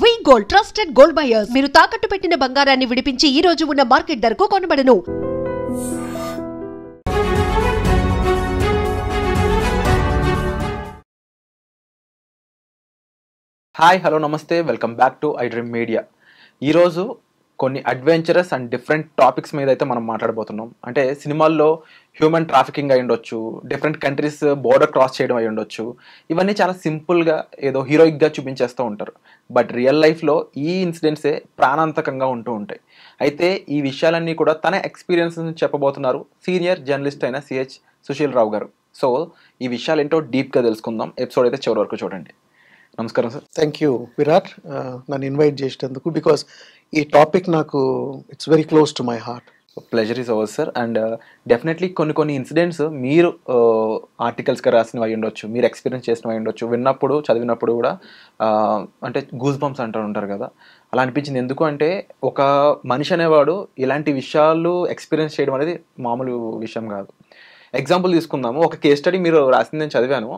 వి gold trusted gold buyers మీరు తాకట్టు పెట్టిన బంగారాన్ని విడిపించి ఈ రోజు ఉన్న మార్కెట్ ధరకు కొనబడను. హాయ్ హలో నమస్తే, welcome back to I dream media. ఈరోజు కొన్ని అడ్వెంచరస్ అండ్ డిఫరెంట్ టాపిక్స్ మీద అయితే మనం మాట్లాడబోతున్నాం. అంటే సినిమాల్లో హ్యూమన్ ట్రాఫికింగ్ అయి ఉండొచ్చు, డిఫరెంట్ కంట్రీస్ బోర్డర్ క్రాస్ చేయడం అయి ఉండొచ్చు. ఇవన్నీ చాలా సింపుల్గా ఏదో హీరోయిక్గా చూపించేస్తూ ఉంటారు. బట్ రియల్ లైఫ్లో ఈ ఇన్సిడెంట్సే ప్రాణాంతకంగా ఉంటూ ఉంటాయి. అయితే ఈ విషయాలన్నీ కూడా తన ఎక్స్పీరియన్స్ చెప్పబోతున్నారు సీనియర్ జర్నలిస్ట్ అయిన సిహెచ్ సుశీల్ రావు గారు. సో ఈ విషయాలు ఏంటో డీప్గా తెలుసుకుందాం. ఎపిసోడ్ అయితే చివరి వరకు చూడండి. నమస్కారం సార్. థ్యాంక్ యూ విరాట్, నన్ను ఇన్వైట్ చేసినందుకు. బికాస్ ఈ టాపిక్ నాకు it's very close to my heart. Pleasure is over sir. And definitely కొన్ని ఇన్సిడెంట్స్ మీరు ఆర్టికల్స్గా రాసినవి అయి ఉండొచ్చు, మీరు ఎక్స్పీరియన్స్ చేసినవి అయి ఉండొచ్చు. విన్నప్పుడు చదివినప్పుడు కూడా అంటే గూస్ బంప్స్ అంటూ ఉంటారు కదా, అలా అనిపించింది. ఎందుకు అంటే ఒక మనిషి అనేవాడు ఇలాంటి విషయాలు ఎక్స్పీరియన్స్ చేయడం అనేది మామూలు విషయం కాదు. ఎగ్జాంపుల్ తీసుకుందాము. ఒక కేస్ స్టడీ మీరు రాసింది నేను చదివాను.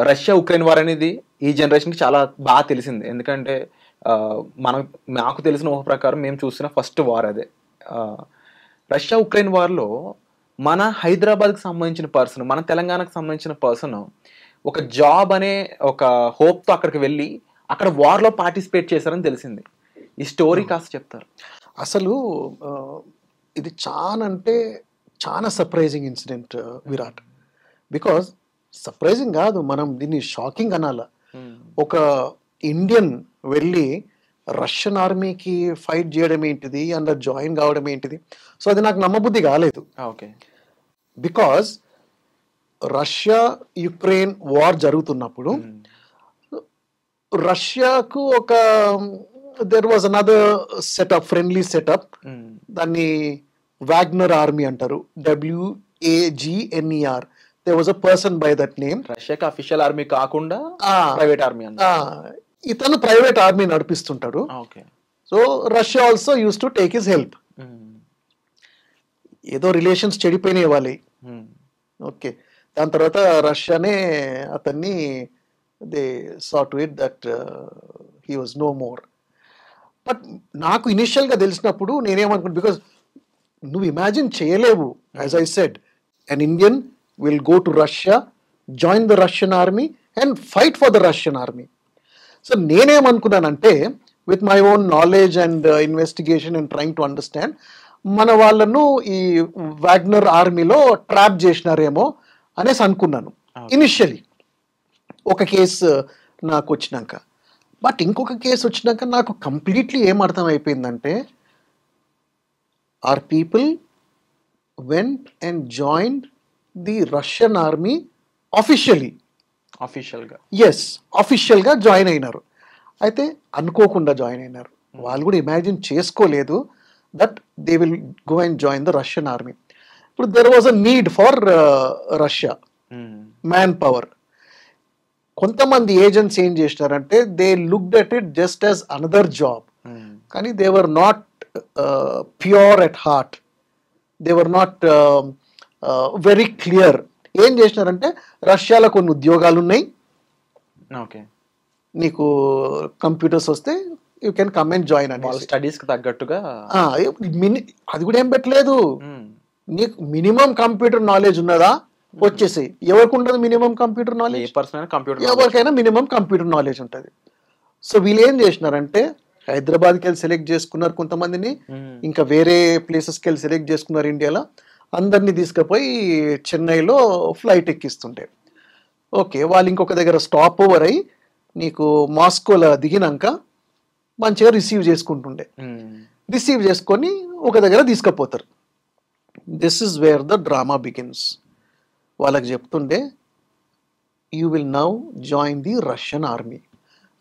రష్యా ఉక్రెయిన్ వార్ అనేది ఈ జనరేషన్కి చాలా బాగా తెలిసింది. ఎందుకంటే నాకు తెలిసిన ఊహ ప్రకారం మేము చూసిన ఫస్ట్ వార్ అదే. రష్యా ఉక్రెయిన్ వార్లో మన హైదరాబాద్కి సంబంధించిన పర్సన్, మన తెలంగాణకు సంబంధించిన పర్సన్ ఒక జాబ్ అనే ఒక హోప్తో అక్కడికి వెళ్ళి అక్కడ వార్లో పార్టిసిపేట్ చేశారని తెలిసింది. ఈ స్టోరీ కాస్త చెప్తారు? అసలు ఇది చాలా surprising incident Virat. Because surprising కాదు, మనం దీన్ని షాకింగ్ అనాల. ఒక ఇండియన్ వెళ్ళి రష్యన్ ఆర్మీకి ఫైట్ చేయడం ఏంటిది, అందులో జాయిన్ కావడం ఏంటిది. సో అది నాకు నమ్మబుద్ధి కాలేదు. Okay. Because Russia Ukraine war జరుగుతున్నప్పుడు రష్యాకు ఒక there was another setup, friendly setup. దాన్ని వాగ్నర్ ఆర్మీ అంటారు, WAGNER. There was a person by that name. రష్యాకి అఫీషియల్ ఆర్మీ కాకుండా ప్రైవేట్ ఆర్మీ అన్న. ఇతను ప్రైవేట్ ఆర్మీ నడిపిస్తుంటాడు. Okay. So Russia also use to take his help. ఏదో relations చెడిపోయినాయి వాళ్ళవి. ఓకే. దాని తర్వాత రష్యానే అతన్ని they saw to it that he was no more. But నాకు ఇనిషియల్గా తెలిసినప్పుడు నేనేమనుకున్నాను, బికాజ్ నువ్వు ఇమాజిన్ చేయలేవు. As I said, an Indian will go to Russia, join the Russian army and fight for the Russian army. So నేనేమనుకున్నానంటే, with my own knowledge and investigation and trying to understand, మన వాళ్ళను ఈ Wagner ఆర్మీలో trap చేసినారేమో అనేసి అనుకున్నాను initially ఒక case నాకు వచ్చినాక. బట్ ఇంకొక కేసు వచ్చినాక నాకు కంప్లీట్లీ ఏం అర్థం అయిపోయిందంటే, our people went and joined the Russian army officially. అఫీషియల్గా జాయిన్ అయినారు. అయితే అనుకోకుండా జాయిన్ అయినారు. వాళ్ళు కూడా ఇమాజిన్ చేసుకోలేదు that they will go and join the Russian army. ఇప్పుడు there was a need for Russia man power. కొంతమంది ఏజెంట్స్ ఏం చేసినారంటే, they looked at it just as another job. కానీ they were not pure at heart. They were not very clear. ఏం చేసినారంటే, రష్యాలో కొన్ని ఉద్యోగాలు ఉన్నాయి, నీకు కంప్యూటర్స్ వస్తే you can come and join అని. స్టడీస్కి తగ్గట్టుగా అది కూడా ఏం పెట్టలేదు. నీకు మినిమం కంప్యూటర్ నాలెడ్జ్ ఉన్నదా, వచ్చేసి. ఎవరికి ఉండదు మినిమం కంప్యూటర్ నాలెడ్జ్? ఎవరికైనా మినిమం కంప్యూటర్ నాలెడ్జ్ ఉంటుంది. సో వీళ్ళు ఏం చేసినారంటే, హైదరాబాద్కి వెళ్ళి సెలెక్ట్ చేసుకున్నారు కొంతమందిని, ఇంకా వేరే ప్లేసెస్కి వెళ్ళి సెలెక్ట్ చేసుకున్నారు ఇండియాలో. అందరినీ తీసుకుపోయి చెన్నైలో ఫ్లైట్ ఎక్కిస్తుంటే, ఓకే, వాళ్ళు ఇంకొక దగ్గర స్టాప్ ఓవర్ అయ్యి నీకు మాస్కోలో దిగినాక మంచిగా రిసీవ్ చేసుకుంటుండే. రిసీవ్ చేసుకొని ఒక దగ్గర తీసుకుపోతారు. This is where the drama begins. వాళ్ళకి చెప్తుండే, you will now join the Russian army.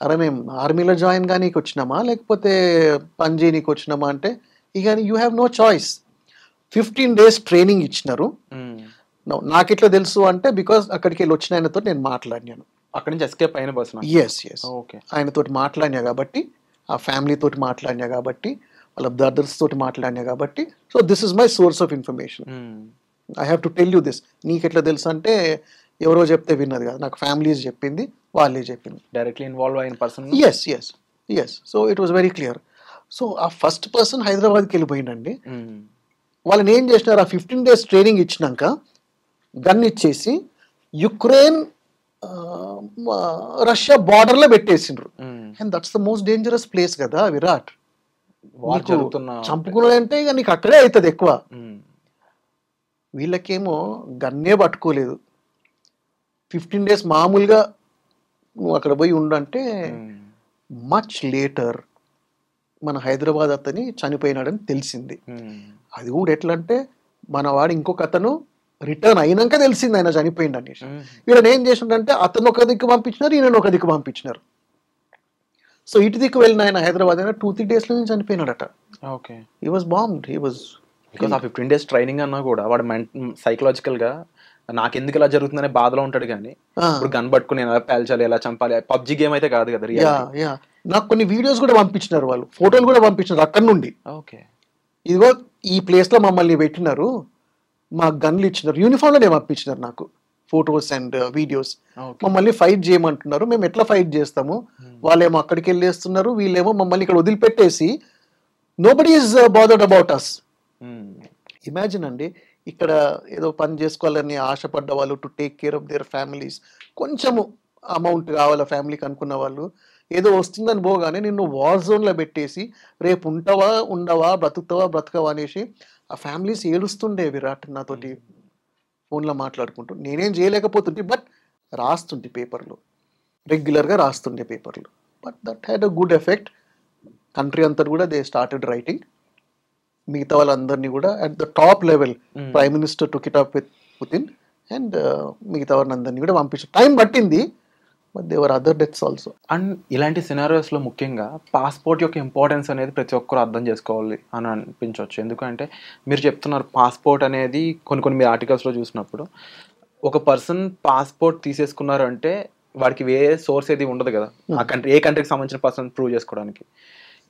అరే మేము ఆర్మీలో జాయిన్ కానీ వచ్చినామా, లేకపోతే పని చేయనీకి వచ్చినామా అంటే, ఇక you have no choice. 15 days training ఇచ్చినారు. నాకు ఎట్లా తెలుసు అంటే, బికాస్ అక్కడికి వెళ్ళి వచ్చిన ఆయనతో నేను మాట్లాడినాను. అక్కడి నుంచి ఎస్కేప్ అయిన పర్సన్. ఎస్ ఆయనతో మాట్లాడినా కాబట్టి, ఆ ఫ్యామిలీతో మాట్లాడినా కాబట్టి, వాళ్ళ బ్రదర్స్ తోటి మాట్లాడినా కాబట్టి. So this is my source of information. I have to tell you this. నీకు ఎట్లా తెలుసు అంటే, ఎవరో చెప్తే విన్నది కాదు, నాకు ఫ్యామిలీస్ చెప్పింది, వాళ్ళే చెప్పింది. డైరెక్ట్లీ ఇన్వాల్వ్ అయిన person. Yes yes. So it was very clear. So ఆ ఫస్ట్ పర్సన్ హైదరాబాద్కి వెళ్ళిపోయిందండి. వాళ్ళని ఏం చేసినారు, ఆ 15 days ట్రైనింగ్ ఇచ్చినాక గన్ ఇచ్చేసి యుక్రెయిన్ రష్యా బార్డర్లో పెట్టేసిండ్రు. And that's the most dangerous place కదా విరాట్. చంపుకున్నాడంటే ఇక నీకు అక్కడే అవుతుంది ఎక్కువ. వీళ్ళకేమో గన్నే పట్టుకోలేదు. 15 days మామూలుగా నువ్వు అక్కడ పోయి ఉండంటే మచ్ లేటర్ మన హైదరాబాద్ అతని చనిపోయినాడని తెలిసింది. అది కూడా ఎట్లా అంటే మన వాడు ఇంకొక అతను రిటర్న్ అయినాక తెలిసింది ఆయన చనిపోయింది అనేసి. వీళ్ళని ఏం చేసిండంటే అతను ఒక దిక్కు పంపించినారు, ఈయన ఒక దిక్కు పంపించినారు. సో ఇటు దిక్కు వెళ్ళిన ఆయన హైదరాబాద్ అయినా 2-3 days లో చనిపోయినాడట. Okay. He was bombed. He was because ఆ 15 days ట్రైనింగ్ అన్నా కూడా వాడు సైకలాజికల్ గా నాకెందుకు ఇలా జరుగుతుందనే బాధలో ఉంటాడు. కానీ ఇప్పుడు గన్ పట్టుకుని ఎలా పేల్చాలి, ఎలా చంపాలి, పబ్జి గేమ్ అయితే కాదు కదా. నాకు కొన్ని వీడియోస్ కూడా పంపించినారు, వాళ్ళు ఫోటోలు కూడా పంపించినారు అక్కడ నుండి. ఓకే, ఇదిగో ఈ ప్లేస్ లో మమ్మల్ని పెట్టినారు, మా గన్లు ఇచ్చినారు, యూనిఫామ్ లోనే పంపించినారు నాకు ఫొటోస్ అండ్ వీడియోస్. మమ్మల్ని ఫైట్ చేయమంటున్నారు, మేము ఎట్లా ఫైట్ చేస్తాము, వాళ్ళేమో అక్కడికి వెళ్ళేస్తున్నారు, వీళ్ళేమో మమ్మల్ని ఇక్కడ వదిలిపెట్టేసి nobody is bothered about us. Imagine అండి, ఇక్కడ ఏదో పని చేసుకోవాలని ఆశపడ్డ వాళ్ళు, to take care of their families, కొంచెము అమౌంట్ కావాలా ఫ్యామిలీకి అనుకున్న వాళ్ళు, ఏదో వస్తుందని పోగానే నిన్ను వార్ జోన్లో పెట్టేసి రేపు ఉంటావా ఉండవా, బ్రతుకుతావా బ్రతకవా అనేసి ఆ ఫ్యామిలీస్ ఏడుస్తుండే విరాట్ నాతోటి ఫోన్లో మాట్లాడుకుంటూ. నేనేం చేయలేకపోతుంటే, బట్ రాస్తుంటే పేపర్లు, రెగ్యులర్గా రాస్తుండే పేపర్లు. But that had a good effect. Country అంతా కూడా దే స్టార్టెడ్ రైటింగ్. మిగతా వాళ్ళందరినీ కూడా at the top level prime minister took it up with Putin and మిగతా వాళ్ళని అందరినీ కూడా పంపించారు. టైం పట్టింది, but there were other deaths also. And ఇలాంటి సినారియోస్లో ముఖ్యంగా పాస్పోర్ట్ యొక్క ఇంపార్టెన్స్ అనేది ప్రతి ఒక్కరు అర్థం చేసుకోవాలి అని అనిపించవచ్చు. ఎందుకంటే మీరు చెప్తున్నారు పాస్పోర్ట్ అనేది కొన్ని మీరు ఆర్టికల్స్లో చూసినప్పుడు ఒక పర్సన్ పాస్పోర్ట్ తీసేసుకున్నారు అంటే వాడికి వేరే సోర్స్ ఏది ఉండదు కదా, ఆ కంట్రీ ఏ కంట్రీకి సంబంధించిన పర్సన్ ప్రూవ్ చేసుకోవడానికి.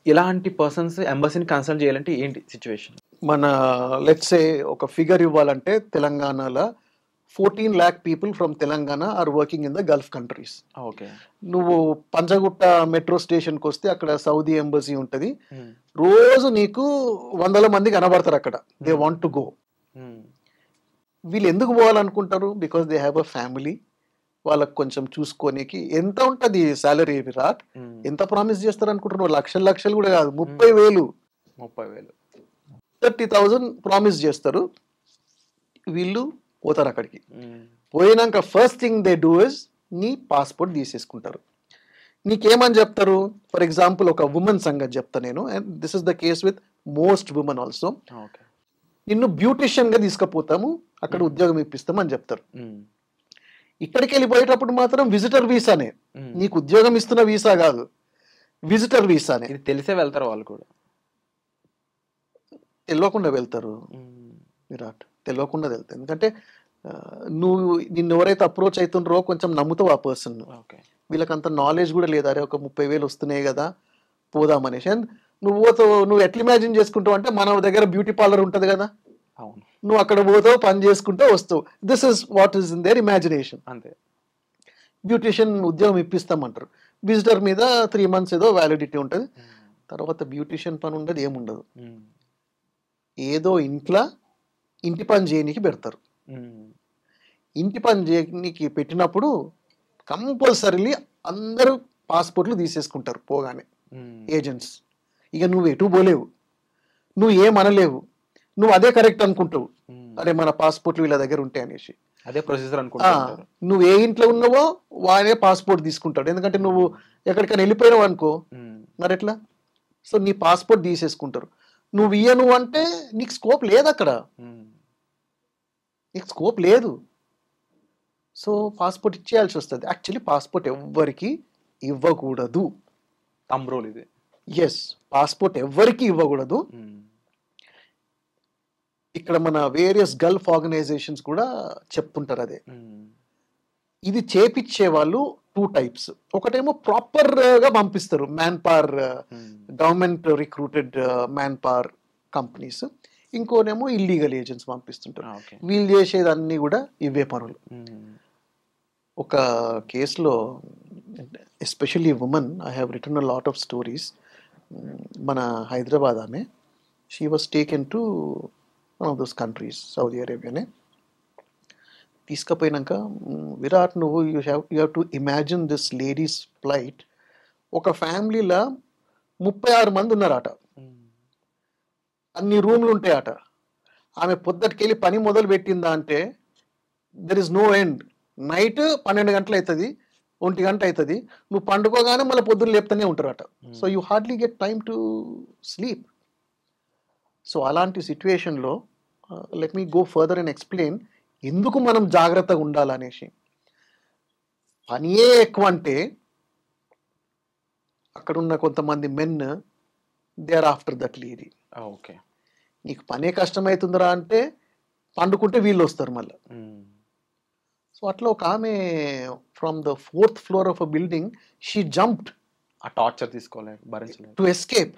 ఇలాంటి పర్సన్స్ ఎంబసీని కన్సల్ట్ చేయాలంటే ఏంటి సిచ్యువేషన్? మన లెట్స్ సే ఒక ఫిగర్ ఇవ్వాలంటే తెలంగాణలో 14 lakh people from Telangana are working in the Gulf countries. Okay. నువ్వు పంజగుట్ట మెట్రో స్టేషన్కి వస్తే అక్కడ సౌదీ ఎంబసీ ఉంటుంది. రోజు నీకు 100 మంది కనబడతారు అక్కడ. They want to go. వీళ్ళు ఎందుకు పోవాలనుకుంటారు? Because they have a family. వాళ్ళకి కొంచెం చూసుకోనికి ఎంత ఉంటుంది సాలరీ విరాట్, ఎంత ప్రామిస్ చేస్తారు అనుకుంటున్నారు? లక్షలు కూడా కాదు, 30,000 30,000 ప్రామిస్ చేస్తారు. వీళ్ళు పోతారు అక్కడికి. పోయినాక first thing they do is నీ పాస్పోర్ట్ తీసేసుకుంటారు. నీకేమని చెప్తారు? ఫర్ ఎగ్జాంపుల్ ఒక ఉమెన్ సంగతి చెప్తా నేను, and this is the case with most women also. నిన్ను బ్యూటిషియన్ గా తీసుకుపోతాము, అక్కడ ఉద్యోగం ఇప్పిస్తాము అని చెప్తారు. ఇక్కడికి వెళ్ళిపోయేటప్పుడు మాత్రం విజిటర్ వీసానే, నీకు ఉద్యోగం ఇస్తున్న వీసా కాదు, విజిటర్ వీసానే. ఇది తెలిసే వెళ్తారు వాళ్ళు కూడా, తెలియకుండా వెళ్తారు విరాట్, తెలియకుండా వెళ్తారు. ఎందుకంటే నిన్ను ఎవరైతే అప్రోచ్ అవుతుండ్రో కొంచెం నమ్ముతావు ఆ పర్సన్. వీళ్ళకి అంత నాలెడ్జ్ కూడా లేదు, అరే ఒక 30,000 వస్తున్నాయి కదా పోదామనేసి. అండ్ నువ్వు ఎట్లా ఇమాజిన్ చేసుకుంటావు అంటే, మన దగ్గర బ్యూటీ పార్లర్ ఉంటుంది కదా, నువ్వు అక్కడ పోతావు, పని చేసుకుంటూ వస్తావు. This is what is in there imagination. అంతే. బ్యూటిషియన్ ఉద్యోగం ఇప్పిస్తామంటారు, విజిటర్ మీద 3 months ఏదో వ్యాలిడిటీ ఉంటుంది, తర్వాత బ్యూటిషియన్ పని ఉండదు, ఏముండదు. ఏదో ఇంటి పని చేయనికి పెడతారు. ఇంటి పని చేయనికి పెట్టినప్పుడు కంపల్సరీలీ అందరూ పాస్పోర్ట్లు తీసేసుకుంటారు పోగానే ఏజెంట్స్. ఇక నువ్వు ఎటు పోలేవు, నువ్వు ఏమనలేవు, నువ్వు అదే కరెక్ట్ అనుకుంటావు, అరే మన పాస్పోర్ట్లు వీళ్ళ దగ్గర ఉంటాయి అనేసి. అదే ప్రొసీజర్ అనుకుంటారు. నువ్వు ఏ ఇంట్లో ఉన్నావో వాడే పాస్పోర్ట్ తీసుకుంటాడు, ఎందుకంటే నువ్వు ఎక్కడికైనా వెళ్ళిపోయినావు అనుకో, మరి ఎట్లా? సో నీ పాస్పోర్ట్ తీసేసుకుంటారు. నువ్వు ఇయ్యను అంటే నీకు స్కోప్ లేదు అక్కడ, నీకు స్కోప్ లేదు. సో పాస్పోర్ట్ ఇచ్చేయాల్సి వస్తుంది. యాక్చువల్లీ పాస్పోర్ట్ ఎవ్వరికి ఇవ్వకూడదు. తంబ్రోల్ ఇది. ఎస్, పాస్పోర్ట్ ఎవ్వరికి ఇవ్వకూడదు. ఇక్కడ మన వేరియస్ గల్ఫ్ ఆర్గనైజేషన్స్ కూడా చెప్తుంటారు అదే. ఇది చేపిచ్చే వాళ్ళు 2 types. ఒకటేమో ప్రాపర్ గా పంపిస్తారు, man power, government recruited man power companies. ఇంకోనేమో ఇల్లీగల్ ఏజెంట్స్ పంపిస్తుంటారు. వీళ్ళు చేసేది అన్ని కూడా ఇవే పనులు. ఒక కేసులో especially women, I have written a lot of stories. మన హైదరాబాద్ ఆమె, she was taken to one of those countries, Saudi అరేబియానే. తీసుకుపోయినాక విరాట్, నువ్వు you have to imagine this ladies flight. ఒక ఫ్యామిలీలో 36 మంది ఉన్నారట, అన్ని రూమ్లు ఉంటాయట. ఆమె పొద్దుటికెళ్ళి పని మొదలు పెట్టిందా అంటే there is no end. Night 12 గంటలు అవుతుంది, 1 గంట అవుతుంది, నువ్వు పండుకోగానే మళ్ళీ పొద్దున్న లేపుతూనే ఉంటారట. So you hardly get time to sleep. So అలాంటి సిచ్యువేషన్లో let me go further and explain ఎందుకు మనం జాగ్రత్తగా ఉండాలనేసి. పనియే ఎక్కువ అంటే అక్కడున్న కొంతమంది men, they are after that lady. Okay, నీకు పనే కష్టమవుతుందిరా అంటే పండుకుంటే వీళ్ళు వస్తారు మళ్ళీ. సో అట్లా ఒక ఆమె from the 4th floor of a building she jumped ఆ టార్చర్ తీసుకోలేదు, భరించలేదు, to escape.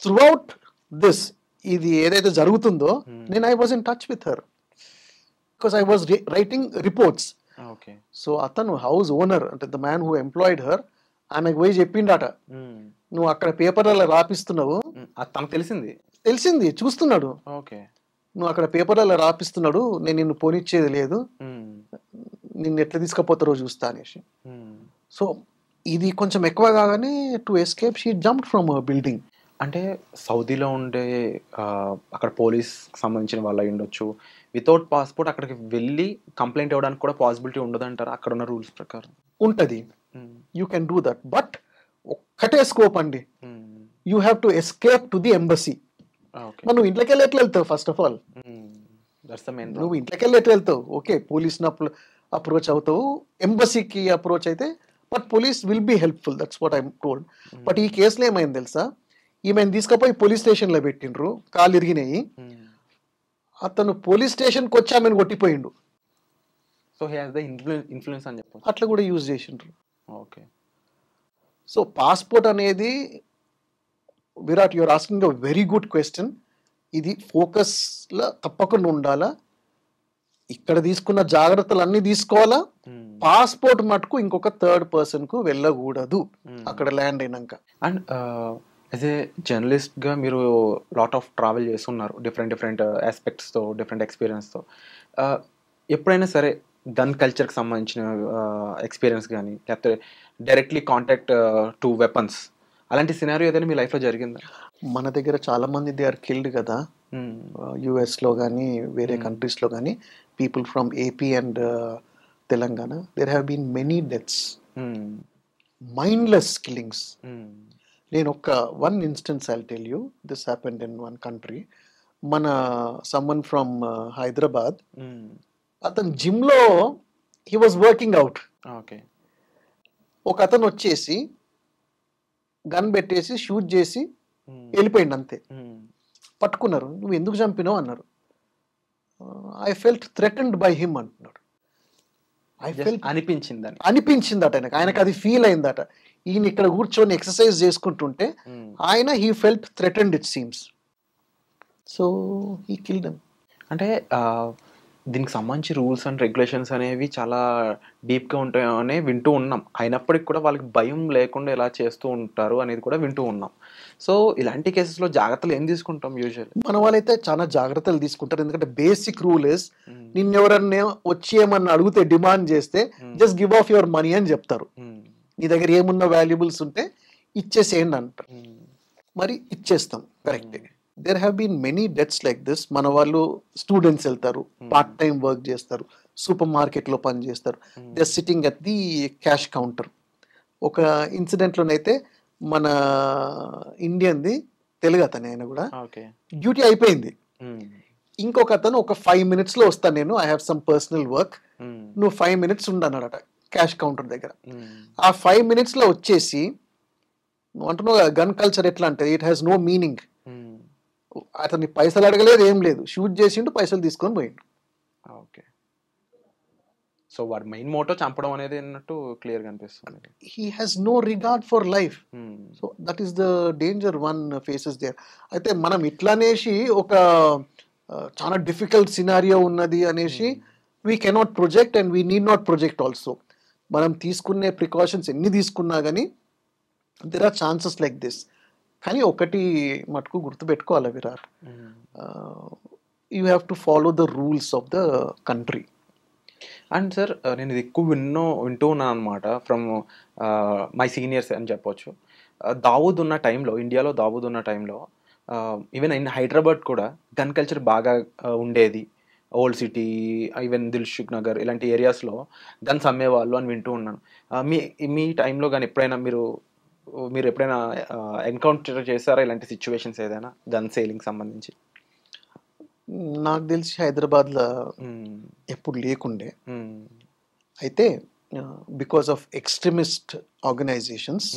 Through this, ఇది ఏదైతే జరుగుతుందో, నేను I was in touch with her because I was writing reports. Okay. So అతను హౌస్ ఓనర్, అంటే the man who employed her, ఆమెకు పోయి చెప్పిండట, నువ్వు అక్కడ పేపర్లలో రాపిస్తున్నావు, తనకు తెలిసింది, చూస్తున్నాడు. ఓకే, నువ్వు అక్కడ పేపర్లలో రాపిస్తున్నాడు, నేను నిన్ను పోనిచ్చేది లేదు, నిన్ను ఎట్లా తీసుకుపోతారో చూస్తా అనేసి. సో ఇది కొంచెం ఎక్కువ కాగానే to escape she jumped from building. అంటే సౌదీలో ఉండే అక్కడ పోలీస్ సంబంధించిన వాళ్ళు అయి ఉండొచ్చు, వితౌట్ పాస్పోర్ట్ అక్కడికి వెళ్ళి కంప్లైంట్ ఇవ్వడానికి కూడా పాసిబిలిటీ ఉండదు అంటారు అక్కడ ఉన్న రూల్స్ ప్రకారం? ఉంటుంది, you can do that, but ఒక్కటే స్కోప్ అండి, you have to escape to the embassy. నువ్వు ఇంట్లోకి వెళ్ళి ఎట్లా వెళ్తావు? ఫస్ట్ ఆఫ్ ఆల్ నువ్వు ఇంట్లోకి వెళ్ళి ఎట్లా వెళ్తావు? ఓకే, పోలీస్ని అప్రోచ్ అవుతావు, ఎంబసీకి అప్రోచ్ అయితే, but police will be helpful, that's what I'm told. But ఈ కేసులో ఏమైంది తెలుసా, ఈమెను తీసుకుపోయి పోలీస్ స్టేషన్లో పెట్టిండ్రు, కాళ్ళు ఇరిగినాయి, అతను పోలీస్ స్టేషన్కి వచ్చి ఆమెను కొట్టిపోయిండు. So he has the influence అని చెప్పొచ్చు. అట్లా కూడా యూజ్ చేసిండ్రు. ఓకే. సో పాస్పోర్ట్ అనేది, Virat, you're asking a very good question. ఇది ఫోకస్లో తప్పకుండా ఉండాలా, ఇక్కడ తీసుకున్న జాగ్రత్తలు అన్నీ తీసుకోవాలా. పాస్పోర్ట్ మటుకు ఇంకొక థర్డ్ పర్సన్కు వెళ్ళకూడదు అక్కడ ల్యాండ్ అయినాక. అండ్ యాజ్ ఏ జర్నలిస్ట్గా మీరు లాట్ ఆఫ్ ట్రావెల్ చేస్తున్నారు, డిఫరెంట్ ఆస్పెక్ట్స్తో, డిఫరెంట్ ఎక్స్పీరియన్స్తో. ఎప్పుడైనా సరే గన్ కల్చర్కి సంబంధించిన ఎక్స్పీరియన్స్ కానీ, లేకపోతే డైరెక్ట్లీ కాంటాక్ట్ టు వెపన్స్, అలాంటి సినారియో ఏదైనా మీ లైఫ్లో జరిగిందా? మన దగ్గర చాలా మంది దే ఆర్ కిల్డ్ కదా, యుఎస్లో కానీ వేరే కంట్రీస్లో కానీ, people from AP and Telangana, there have been many deaths, mindless killings. నేను one instance I'll tell you, this happened in one country. మన సమ్మన్ ఫ్రమ్ హైదరాబాద్, అతను జిమ్లో he was working out. Okay. ఒక అతను వచ్చేసి గన్ పెట్టేసి షూట్ చేసి వెళ్ళిపోయింది అంతే. పట్టుకున్నారు, నువ్వు ఎందుకు చంపినావు అన్నారు. I felt threatened by him అంటున్నాడు. అనిపించిందట ఆయనకు అది ఫీల్ అయిందట. ఈయన ఇక్కడ కూర్చొని ఎక్సర్సైజ్ చేసుకుంటుంటే ఆయన he felt threatened it seems, so he killed them. అంటే దీనికి సంబంధించి రూల్స్ అండ్ రెగ్యులేషన్స్ అనేవి చాలా డీప్గా ఉంటాయని వింటూ ఉన్నాం, అయినప్పటికీ కూడా వాళ్ళకి భయం లేకుండా ఎలా చేస్తూ ఉంటారు అనేది కూడా వింటూ ఉన్నాం. సో ఇలాంటి కేసెస్లో జాగ్రత్తలు ఏం తీసుకుంటాం యూజువల్? మన వాళ్ళైతే చాలా జాగ్రత్తలు తీసుకుంటారు, ఎందుకంటే బేసిక్ రూల్ ఇస్, నిన్నెవరన్నా వచ్చి ఏమన్నా అడిగితే డిమాండ్ చేస్తే just give of your money అని చెప్తారు. నీ దగ్గర ఏమున్న వాల్యుబుల్స్ ఉంటే ఇచ్చేసేయండి అంటారు, మరి ఇచ్చేస్తాం, కరెక్టే. There have been many deaths like this. మన వాళ్ళు స్టూడెంట్స్ వెళ్తారు, పార్ట్ టైం వర్క్ చేస్తారు, సూపర్ మార్కెట్లో పని చేస్తారు, they are sitting at the cash counter. ఒక ఇన్సిడెంట్లోనైతే మన ఇండియన్ది, తెలుగు అతను, ఆయన కూడా డ్యూటీ అయిపోయింది, ఇంకొక అతను ఒక 5 minutesలో వస్తాను నేను, I have some personal work, నువ్వు 5 minutes ఉండన్నాడట క్యాష్ కౌంటర్ దగ్గర. ఆ 5 minutesలో వచ్చేసి, నువ్వు అంటున్నావు గన్ కల్చర్ ఎట్లా అంటే ఇట్ హ్యాస్ నో మీనింగ్. అతన్ని పైసలు అడగలేదు, ఏం లేదు, షూట్ చేసిండు, పైసలు తీసుకొని పోయిండు. ఓకే. సో వాడి మెయిన్ మోటో చంపడం అనేది అన్నట్టు క్లియర్గా అనిపిస్తుంది. He has no regard for life. So that is the danger one faces there. అయితే మనం ఇట్లా అనేసి ఒక చాలా డిఫికల్ట్ సినారియో ఉన్నది అనేసి we cannot project and we need not project also. మనం తీసుకునే ప్రికాషన్స్ ఎన్ని తీసుకున్నా కానీ there are chances like this. కానీ ఒకటి మటుకు గుర్తుపెట్టుకోవాలి Virat, you have to follow the rules of the country. And sir నేను ఇది ఎక్కువ వింటూ ఉన్నాను అనమాట ఫ్రమ్ మై సీనియర్స్ అని చెప్పొచ్చు. దావూద్ ఉన్న టైంలో, ఇండియాలో దావూద్ ఉన్న టైంలో ఈవెన్ ఇన్ హైదరాబాద్ కూడా గన్ కల్చర్ బాగా ఉండేది. Old city, even Dilsukh Nagar ఇలాంటి ఏరియాస్లో గన్స్ అమ్మేవాళ్ళు అని వింటూ ఉన్నాను. మీ టైంలో కానీ ఎప్పుడైనా మీరు ఎప్పుడైనా ఎన్కౌంటర్ చేశారా ఇలాంటి సిచ్యువేషన్స్ ఏదైనా గన్ సేలింగ్ సంబంధించి? నాకు తెలిసి హైదరాబాద్లో ఎప్పుడు లేకుండే. అయితే బికాస్ ఆఫ్ ఎక్స్ట్రీమిస్ట్ ఆర్గనైజేషన్స్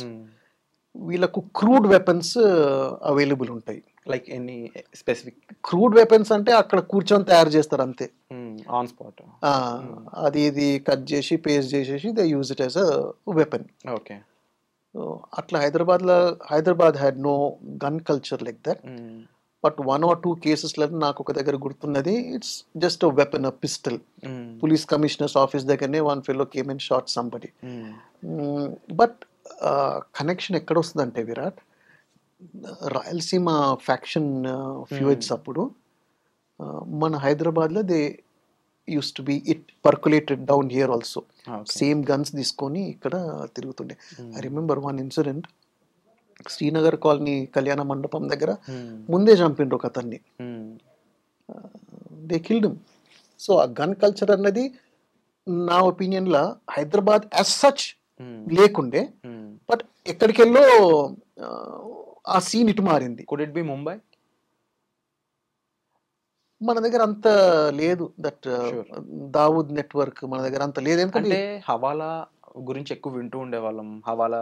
వీళ్ళకు క్రూడ్ వెపన్స్ అవైలబుల్ ఉంటాయి. Like any specific crude weapons అంటే అక్కడ కూర్చొని తయారు చేస్తారు అంతే, ఆన్ స్పాట్. అది ఇది కట్ చేసి పేస్ట్ చేసేసి they use it as a weapon. Okay. అట్లా Hyderabad had no gun culture like that. But 1 or 2 కేసెస్లో నాకు ఒక దగ్గర గుర్తున్నది, it's just a weapon, a pistol. Police commissioners office దగ్గరనే one fellow came and shot somebody. But connection ఎక్కడ వస్తుందంటే Virat, Rayalaseema faction feuds అప్పుడు మన హైదరాబాద్లో they use to be it percolated down here also. Same guns తీసుకొని ఇక్కడ తిరుగుతుండే. I remember one incident, Srinagar colony కళ్యాణ మండపం దగ్గర ముందే చంపిండ్రు ఒక అతన్ని, దే కిల్డ్ హిమ్. సో ఆ గన్ కల్చర్ అన్నది నా ఒపీనియన్లో హైదరాబాద్ యాజ్ సచ్ లేకుండే, బట్ ఎక్కడికెళ్ళో ఆ సీన్ ఇటు మారింది. Could it be Mumbai? మన దగ్గర అంత లేదు, దట్ దావూద్ నెట్వర్క్ మన దగ్గర అంత లేదు. ఎందుకంటే హవాలా గురించి ఎక్కువ వింటూ ఉండేవాళ్ళం. హవాలా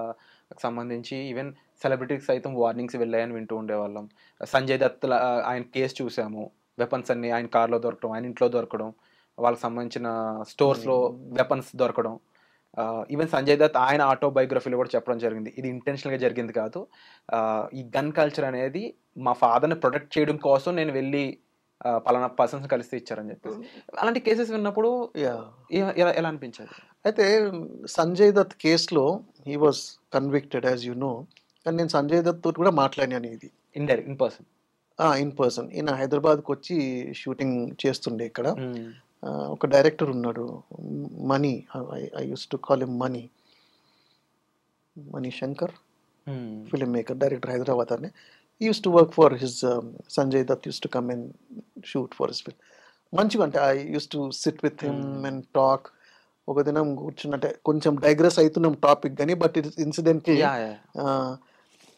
సంబంధించి ఈవెన్ సెలబ్రిటీస్ సైతం వార్నింగ్స్ వెళ్ళాయని వింటూ ఉండేవాళ్ళం. సంజయ్ దత్ ఆయన కేసు చూసాము, వెపన్స్ అన్ని ఆయన కార్లో దొరకడం, ఆయన ఇంట్లో దొరకడం, వాళ్ళకి సంబంధించిన స్టోర్స్లో వెపన్స్ దొరకడం. ఈవెన్ సంజయ్ దత్ ఆయన ఆటోబయోగ్రఫీలో కూడా చెప్పడం జరిగింది, ఇది ఇంటెన్షనల్గా జరిగింది కాదు, ఈ గన్ కల్చర్ అనేది మా ఫాదర్ని ప్రొటెక్ట్ చేయడం కోసం నేను వెళ్ళి పలానా పర్సన్స్ కలిసి ఇచ్చారని చెప్పేసి. అలాంటి కేసెస్ విన్నప్పుడు ఎలా అనిపించేది? అయితే సంజయ్ దత్ కేసులో he was convicted as you know, కానీ నేను సంజయ్ దత్ తోటి కూడా మాట్లాడినాను. ఇది ఇన్ పర్సన్ ఈయన హైదరాబాద్కి వచ్చి షూటింగ్ చేస్తుండే ఇక్కడ. ఒక డైరెక్టర్ ఉన్నాడు, money, I use to call him money Shankar, film maker, director, Hyderabad అని. He used to work for his Sanjay Dutt used to come and shoot for his film. మంచిగా అంటే I used to sit with him and talk. ఒక దినం కూర్చున్నట్టే కొంచెం digress అవుతున్నాం topic కానీ, but it incidentally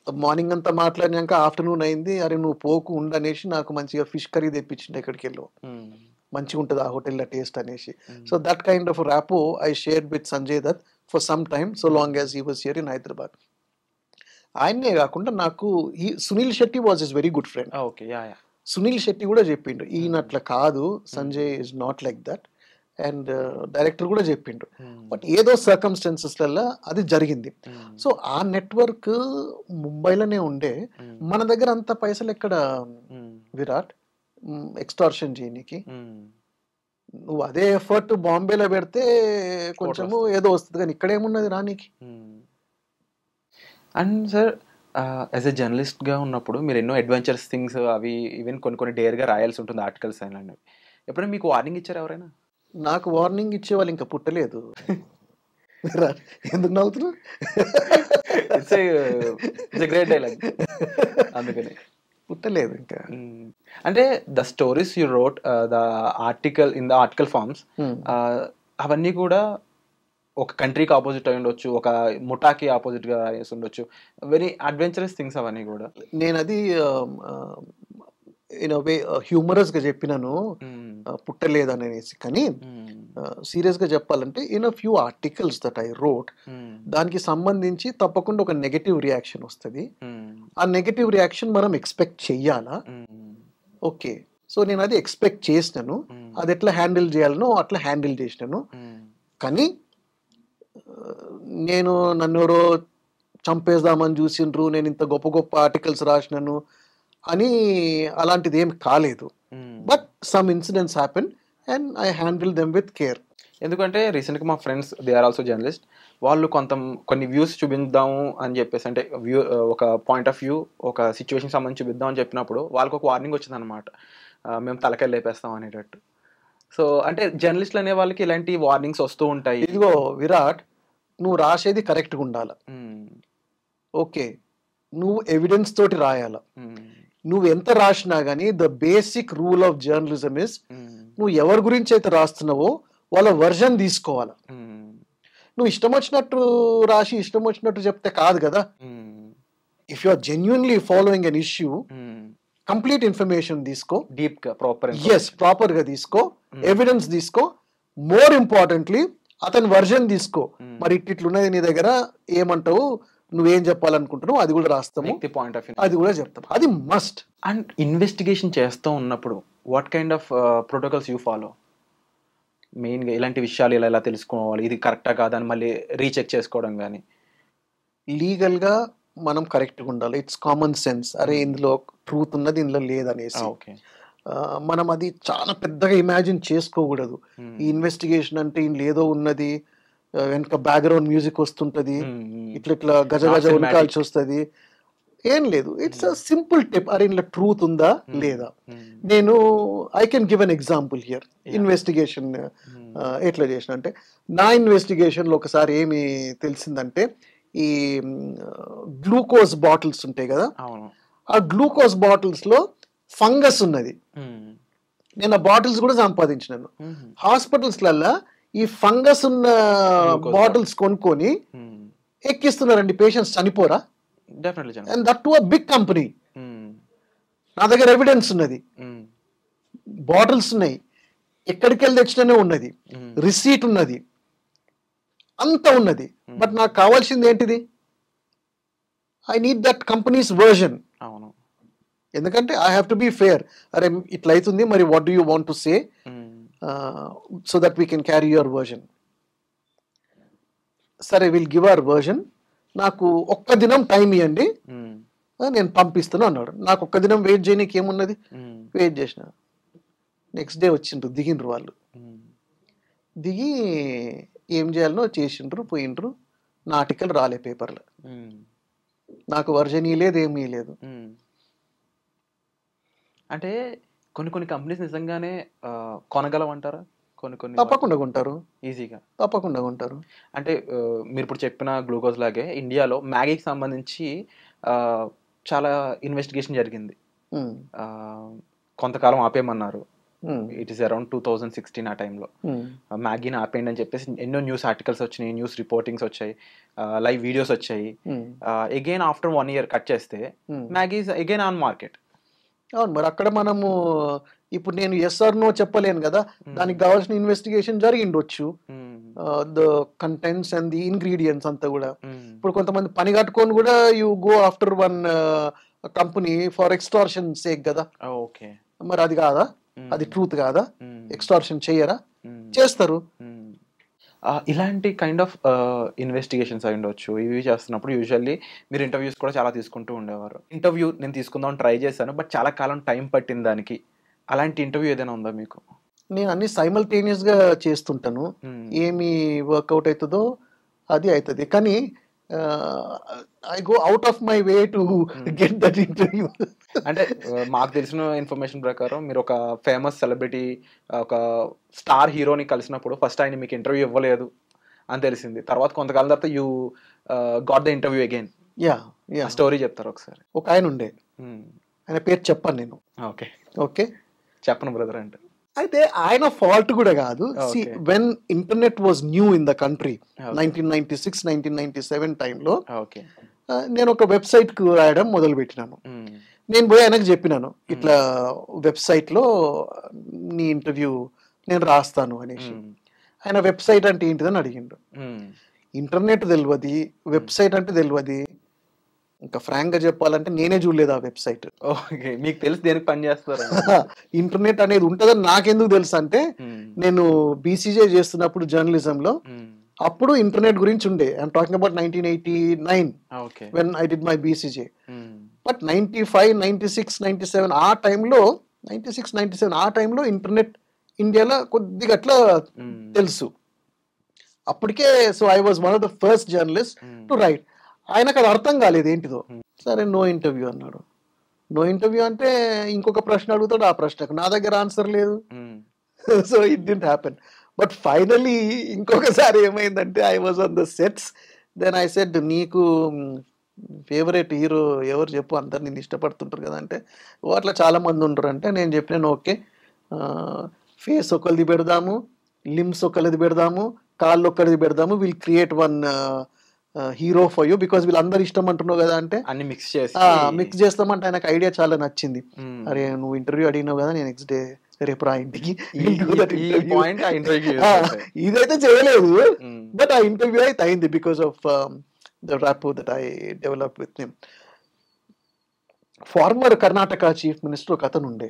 morning అంతా మాట్లాడినాక afternoon అయింది, అరే నువ్వు పోకు ఉండనేసి నాకు మంచిగా ఫిష్ కర్రీ తెప్పించింది ఎక్కడికి వెళ్ళో, మంచిగా ఉంటుంది ఆ హోటల్లో టేస్ట్ అనేసి. So that kind of rapport I shared with Sanjay Dutt for some time, so long as he was here in Hyderabad. ఆయనే కాకుండా నాకు Sunil Shetty was is very good friend. Sunil Shetty కూడా చెప్పిండు ఈయన అట్లా కాదు, Sanjay is not like that, and director కూడా చెప్పిండు. బట్ ఏదో సర్కమ్స్టెన్సెస్లలో అది జరిగింది. సో ఆ నెట్వర్క్ ముంబైలోనే ఉండే, మన దగ్గర అంత పైసలు ఎక్కడ విరాట్ ఎక్స్టార్షన్ చేయనీకి. నువ్వు అదే ఎఫర్ట్ బాంబేలో పెడితే కొంచెము ఏదో వస్తుంది, కానీ ఇక్కడ ఏమున్నది రానీకి. అండ్ సార్ యాజ్ ఎ జర్నలిస్ట్గా ఉన్నప్పుడు మీరు ఎన్నో అడ్వెంచరస్ థింగ్స్ అవి ఈవెన్ కొన్ని డేర్గా రాయాల్సి ఉంటుంది, ఆర్టికల్స్ అయినా. ఎప్పుడైనా మీకు వార్నింగ్ ఇచ్చారు ఎవరైనా? నాకు వార్నింగ్ ఇచ్చేవాళ్ళు ఇంకా పుట్టలేదు. ఎందుకు నవ్వుతున్నా? Great dialogue. అందుకని పుట్టలేదు ఇంకా. అంటే the stories you wrote, the article in the article forms, అవన్నీ కూడా ఒక కంట్రీకి ఆపోజిట్ అయి ఉండొచ్చు, ఒక ముఠాకి ఆపోజిట్గా వేసి ఉండొచ్చు, వెరీ అడ్వెంచరస్ థింగ్స్ అవన్నీ కూడా. నేను అది ఇన్ వే హ్యూమరస్గా చెప్పినాను పుట్టలేదు అనేసి, కానీ సీరియస్గా చెప్పాలంటే in a few articles that I wrote, దానికి సంబంధించి తప్పకుండా ఒక నెగటివ్ రియాక్షన్ వస్తుంది. ఆ నెగటివ్ రియాక్షన్ మనం ఎక్స్పెక్ట్ చెయ్యాలా? ఓకే, సో నేను అది ఎక్స్పెక్ట్ చేసినాను, అది ఎట్లా హ్యాండిల్ చేయాలనో అట్లా హ్యాండిల్ చేసినాను. కానీ నేను నన్ను ఎవరో చంపేద్దామని చూసిండ్రు, నేను ఇంత గొప్ప గొప్ప ఆర్టికల్స్ రాసినాను అని అలాంటిది ఏం కాలేదు. But some incidents happen and I handle them with care. ఎందుకంటే రీసెంట్గా మా friends they are also journalist, వాళ్ళు కొన్ని వ్యూస్ చూపిద్దాము అని చెప్పేసి, అంటే ఒక పాయింట్ ఆఫ్ వ్యూ, ఒక సిచ్యువేషన్ సంబంధించి చూపిద్దాం అని చెప్పినప్పుడు వాళ్ళకి ఒక వార్నింగ్ వచ్చిందనమాట, మేము తలకాయ లేపేస్తాం అనేటట్టు. సో అంటే జర్నలిస్టులు అనే వాళ్ళకి ఇలాంటి వార్నింగ్స్ వస్తూ ఉంటాయి. ఇదిగో విరాట్, నువ్వు రాసేది కరెక్ట్గా ఉండాలి. ఓకే, నువ్వు ఎవిడెన్స్ తోటి రాయాల. నువ్వు ఎంత రాసినా కానీ the basic rule of journalism is, నువ్వు ఎవరి గురించి అయితే రాస్తున్నావో వాళ్ళ వర్జన్ తీసుకోవాలి. నువ్వు ఇష్టం వచ్చినట్టు రాసి ఇష్టం వచ్చినట్టు చెప్తే కాదు కదా. If you are genuinely following an issue, complete information తీసుకో, డీప్ గా ప్రాపర్ గా తీసుకో, ఎవిడెన్స్ తీసుకో, మోర్ ఇంపార్టెంట్లీ అతని వర్జన్ తీసుకో. మరి ఇట్లున్నది నీ దగ్గర, ఏమంటావు, నువ్వేం చెప్పాలనుకుంటున్నావు అది కూడా రాస్తాము, పాయింట్ ఆఫ్ అది కూడా చెప్తాం. అది మస్ట్. అండ్ ఇన్వెస్టిగేషన్ చేస్తూ ఉన్నప్పుడు what kind of protocols you follow? మెయిన్గా ఇలాంటి విషయాలు ఇలా తెలుసుకోవాలి, ఇది కరెక్టా కాదా అని మళ్ళీ రీచెక్ చేసుకోవడం కానీ. లీగల్గా మనం కరెక్ట్గా ఉండాలి. It's common sense. అరే ఇందులో ట్రూత్ ఉన్నది, ఇందులో లేదనేసి. ఓకే, మనం అది చాలా పెద్దగా ఇమాజిన్ చేసుకోకూడదు. ఈ ఇన్వెస్టిగేషన్ అంటే ఇందులో ఏదో ఉన్నది, వెనక బ్యాక్గ్రౌండ్ మ్యూజిక్ వస్తుంటది, ఇట్లా గజ గజ ఉనకాల్సి వస్తుంది. ఏం లేదు, ఇట్స్ అ సింపుల్ టిప్. అరే ఇందులో ట్రూత్ ఉందా లేదా. నేను I can give an example here. Investigation ఎట్లా చేసిన అంటే, నా ఇన్వెస్టిగేషన్లో ఒకసారి ఏమి తెలిసిందంటే, ఈ గ్లూకోజ్ బాటిల్స్ ఉంటాయి కదా, ఆ గ్లూకోజ్ బాటిల్స్లో ఫంగస్ ఉన్నది. నేను ఆ బాటిల్స్ కూడా సంపాదించినాను. హాస్పిటల్స్లల్లో ఈ ఫంగస్ ఉన్న బాటిల్స్ కొనుక్కొని ఎక్కిస్తున్నారండి. పేషెంట్స్ చనిపోరా? And that to a big company. నా దగ్గర ఎవిడెన్స్ ఉన్నది, బాటిల్స్ ఉన్నాయి, ఎక్కడికి వెళ్ళి తెచ్చిననే ఉన్నది, రిసీట్ ఉన్నది, అంతా ఉన్నది. బట్ నాకు కావాల్సింది ఏంటిది? I need that companies version. ఎందుకంటే I have to be fair. అరే ఇట్లా అవుతుంది, మరి what do you want to say, so that we can carry your version. సరే, విల్ గివ్ అవర్ వర్జన్. నాకు ఒక్క దినం టైం ఇవ్వండి, నేను పంపిస్తాను అన్నాడు. నాకు ఒక్క దినం వెయిట్ చేయడానికి ఏమున్నది, వెయిట్ చేసిన. నెక్స్ట్ డే వచ్చిండ్రు, దిగిండ్రు వాళ్ళు. దిగి ఏం చేయాలనో చేసిండ్రు, పోయిండ్రు. నా ఆర్టికల్ రాలే పేపర్లో. నాకు వర్జన్ లేదు, ఏమీ లేదు. అంటే కొన్ని కంపెనీస్ నిజంగానే కొనగలమంటారా? తప్పకుండా కొంటారు, ఈజీగా తప్పకుండా కొంటారు. అంటే మీరు ఇప్పుడు చెప్పిన గ్లూకోజ్ లాగే ఇండియాలో మ్యాగీకి సంబంధించి చాలా ఇన్వెస్టిగేషన్ జరిగింది. కొంతకాలం ఆపేయమన్నారు. ఇట్ ఈస్ అరౌండ్ 2016 ఆ టైంలో మ్యాగీని ఆపేయండి అని చెప్పేసి ఎన్నో న్యూస్ ఆర్టికల్స్ వచ్చినాయి, న్యూస్ రిపోర్టింగ్స్ వచ్చాయి, లైవ్ వీడియోస్ వచ్చాయి. అగైన్ ఆఫ్టర్ 1 year కట్ చేస్తే Maggi is again on market. అవును, మరి అక్కడ మనము ఇప్పుడు నేను ఎస్ ఆర్ నో చెప్పలేను కదా. దానికి కావాల్సిన ఇన్వెస్టిగేషన్ జరిగిండొచ్చు, the contents and the ingredients అంతా కూడా. ఇప్పుడు కొంతమంది పని కట్టుకొని కూడా you go after one company for extortion sake కదా. ఓకే, మరి అది కాదా? అది ట్రూత్ కాదా? ఎక్స్టార్షన్ చెయ్యరా? చేస్తారు. ఇలాంటి కైండ్ ఆఫ్ ఇన్వెస్టిగేషన్స్ అయి ఉండొచ్చు. ఇవి చేస్తున్నప్పుడు యూజువల్లీ మీరు ఇంటర్వ్యూస్ కూడా చాలా తీసుకుంటూ ఉండేవారు. ఇంటర్వ్యూ నేను తీసుకుందాం ట్రై చేశాను, బట్ చాలా కాలం టైం పట్టింది దానికి. అలాంటి ఇంటర్వ్యూ ఏదైనా ఉందా మీకు? నేను అన్ని సైమల్టేనియస్గా చేస్తుంటాను. ఏమి వర్కౌట్ అవుతుందో అది అవుతుంది, కానీ I go out of my way to get that interview. అంటే మాకు తెలిసిన ఇన్ఫర్మేషన్ ప్రకారం మీరు ఒక ఫేమస్ సెలబ్రిటీ, ఒక స్టార్ హీరోని కలిసినప్పుడు ఫస్ట్ ఆయన మీకు ఇంటర్వ్యూ ఇవ్వలేదు అని తెలిసింది. తర్వాత కొంతకాలం తర్వాత you got the interview again. Yeah, story చెప్తారు ఒకసారి. ఒక ఆయన ఉండే, ఆయన పేరు చెప్పాను నేను. ఓకే ఓకే, చెప్పను బ్రదర్ అంటే. అయితే ఆయన ఫాల్ట్ కూడా కాదు. When internet was new in the country 1996, 1997 టైంలో నేను ఒక వెబ్సైట్ కు రాయడం మొదలు పెట్టినాను. నేను పోయి ఆయనకు చెప్పినాను, ఇట్లా వెబ్సైట్ లో నీ ఇంటర్వ్యూ నేను రాస్తాను అనేసి. ఆయన వెబ్సైట్ అంటే ఏంటిదని అడిగిండు. ఇంటర్నెట్ తెలియదు, వెబ్సైట్ అంటే తెలియదు. ఇంకా ఫ్రాంక్ గా చెప్పాలంటే నేనే చూడలేదు ఆ వెబ్సైట్. ఓకే, మీకు తెలిసి దేనికి పని చేస్తారు? ఇంటర్నెట్ అనేది ఉంటుందని నాకెందుకు తెలుసు అంటే, నేను బీసీజే చేస్తున్నప్పుడు జర్నలిజంలో అప్పుడు ఇంటర్నెట్ గురించి ఉండే. I'm talking about 1989 when I did my BCJ. But 95, 96, 97 ఆ టైంలో, 96, 97 ఆ టైంలో ఇంటర్నెట్ ఇండియాలో కొద్దిగా అట్లా తెలుసు అప్పటికే. So I was one of the first journalist to right. ఆయనకు అది అర్థం కాలేదు ఏంటిదో. సరే నో ఇంటర్వ్యూ అన్నాడు. నో ఇంటర్వ్యూ అంటే ఇంకొక ప్రశ్న అడుగుతాడు, ఆ ప్రశ్నకు నా దగ్గర ఆన్సర్ లేదు. So it didn't happen. But finally ఇంకొకసారి ఏమైందంటే I was on the sets. Then I said నీకు ఫేవరెట్ హీరో ఎవరు చెప్పు, అందరు నేను ఇష్టపడుతుంటారు కదా అంటే అట్లా చాలా మంది ఉంటారు అంటే నేను చెప్పినాను ఓకే ఫేస్ ఒకరిది పెడదాము, లిమ్స్ ఒకరిది పెడదాము, కాళ్ళు ఒక్కడిది పెడదాము, will create one hero for you because వీళ్ళందరూ ఇష్టం అంటున్నావు కదా అంటే అన్ని మిక్స్ చేస్తామంటే ఆయనకు ఐడియా చాలా నచ్చింది. అరే నువ్వు ఇంటర్వ్యూ అడిగినావు కదా, నేను నెక్స్ట్ డే రేపు రా ఇంటికి. ఇదైతే చేయలేదు బట్ ఆ ఇంటర్వ్యూ అయితే అయింది because of the rapport that I developed with him. Former Karnataka chief minister ఒక అతను ఉండే,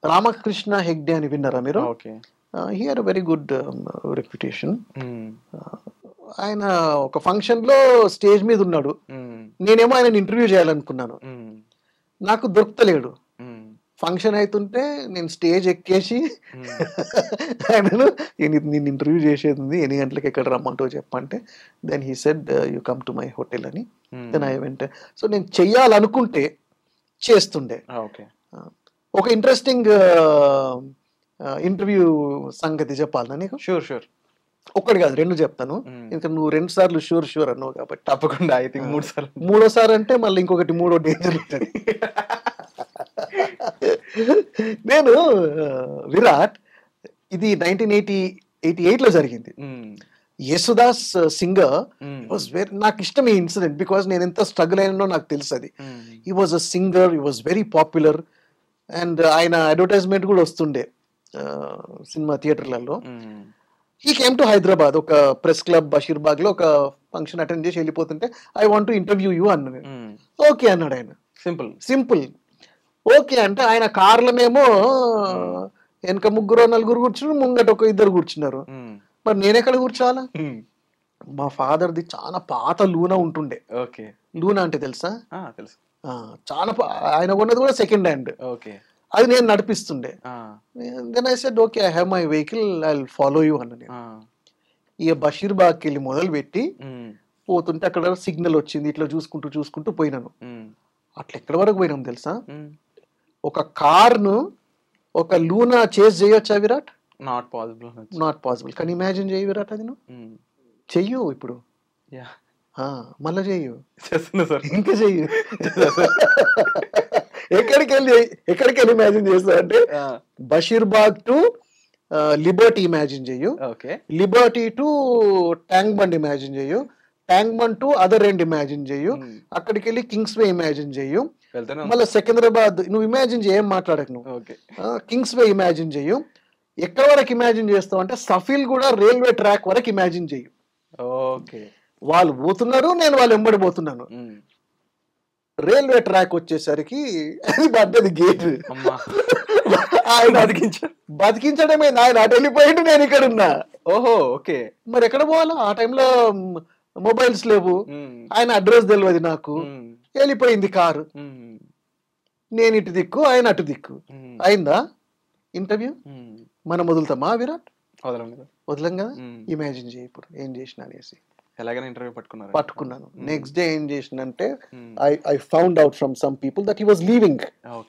రామకృష్ణ హెగ్డే అని విన్నారా మీరు? He had a very good reputation. ఆయన ఒక ఫంక్షన్ లో స్టేజ్ మీద ఉన్నాడు, నేనేమో ఆయన ఇంటర్వ్యూ చేయాలనుకున్నాను, నాకు దొరకలేడు. ఫంక్షన్ అవుతుంటే నేను స్టేజ్ ఎక్కేసి ఆయనను నేను ఇంటర్వ్యూ చేసేది ఉంది, ఎన్ని గంటలకు ఎక్కడ రమ్మంటో చెప్పంటే then he said you come to my hotel అని. Then I went. సో నేను చెయ్యాలనుకుంటే చేస్తుండే. ఒక ఇంట్రెస్టింగ్ ఇంటర్వ్యూ సంగతి చెప్పాలన్నా నీకు? షూర్. ఒక్కటి కాదు, రెండు చెప్తాను. ఇంకా నువ్వు 2 సార్లు షూర్ అన్నావు కాబట్టి తప్పకుండా. ఐ థింక్ 3 సార్లు. మూడోసారి అంటే మళ్ళీ ఇంకొకటి మూడో డేంజర్ ఉంటుంది. నేను విరాట్ ఇది 1988 లో జరిగింది. యేసుదాస్ సింగర్ వాజ్ వెరీ, నాకు ఇష్టం ఈ ఇన్సిడెంట్ బికాస్ నేను ఎంత స్ట్రగుల్ అయినానో నాకు తెలుసు అది. He was a singer, he was very popular and ఆయన అడ్వర్టైజ్మెంట్ కూడా వస్తుండే సినిమా థియేటర్లలో. హీ కేమ్ టు హైదరాబాద్, ఒక ప్రెస్ క్లబ్ బషీర్బాగ్ లో ఒక ఫంక్షన్ అటెండ్ చేసి వెళ్ళిపోతుంటే I want to interview you అన్నాను. ఓకే అన్నాడు ఆయన. సింపుల్ ఓకే అంటే ఆయన కార్లనేమో వెనక 3-4 కూర్చున్నారు, ముంగట ఒక 2 కూర్చున్నారు. మరి నేనెక్కడ కూర్చోవాలా? మా ఫాదర్ది చాలా పాత లూనా ఉంటుండే. లూనా అంటే తెలుసా? తెలుసు. చాలా ఆయన కొన్నది కూడా సెకండ్ హ్యాండ్. అది నేను నడిపిస్తుండే. Then I said okay I have my vehicle, I will follow you అన్న. నేను ఇక బషీర్బాగ్కి వెళ్ళి మొదలు పెట్టి పోతుంటే అక్కడ సిగ్నల్ వచ్చింది, ఇట్లా చూసుకుంటూ పోయినాను. అట్లా ఎక్కడి వరకు పోయినాం తెలుసా? ఒక కార్ను ఒక లూనా చేజ్ చేయొచ్చా విరాట్? Not possible. కానీ ఇమాజిన్ చేయి విరాట్, అది నువ్వు చెయ్యు ఇప్పుడు, మళ్ళా చెయ్యు, ఇంకా చెయ్యు. ఎక్కడికి వెళ్ళి ఇమాజిన్ చేస్తా అంటే బషీర్బాగ్ టు లిబర్టీ ఇమాజిన్ చెయ్యు, Liberty to Tank Bund imagine చెయ్యు, Tank Bund to other end imagine చెయ్యు, అక్కడికి వెళ్ళి కింగ్స్ వే ఇమాజిన్ చెయ్యు, మళ్ళీ సికింద్రాబాద్ నువ్వు ఇమాజిన్ చేయం మాట్లాడకు నువ్వు, కింగ్స్ వే ఇమాజిన్ చెయ్యు. ఎక్కడ వరకు ఇమాజిన్ చేస్తావు అంటే సఫీల్ కూడా రైల్వే ట్రాక్ వరకు ఇమాజిన్ చెయ్యు. వాళ్ళు పోతున్నారు, నేను వాళ్ళు వెంబడి పోతున్నాను. రైల్వే ట్రాక్ వచ్చేసరికి అది పడ్డది గేట్. ఆయన బతికించడమే, ఆయన అటు వెళ్ళిపోయిండు, నేను ఇక్కడ ఉన్నా. మరి ఎక్కడ పోవాలా? ఆ టైంలో మొబైల్స్ లేవు, ఆయన అడ్రస్ తెలియదు నాకు. వెళ్ళిపోయింది కారు, నేను ఇటు దిక్కు, ఆయన అటు దిక్కు. అయిందా ఇంటర్వ్యూ? మనం వదులుతామా విరాట్? వదలం కదా. ఇమాజిన్ చేయి ఇప్పుడు ఏం చేసిన అనేసి. పట్టుకున్నాను. నెక్స్ట్ డే ఏం చేసినంటే I found out from some people that he was leaving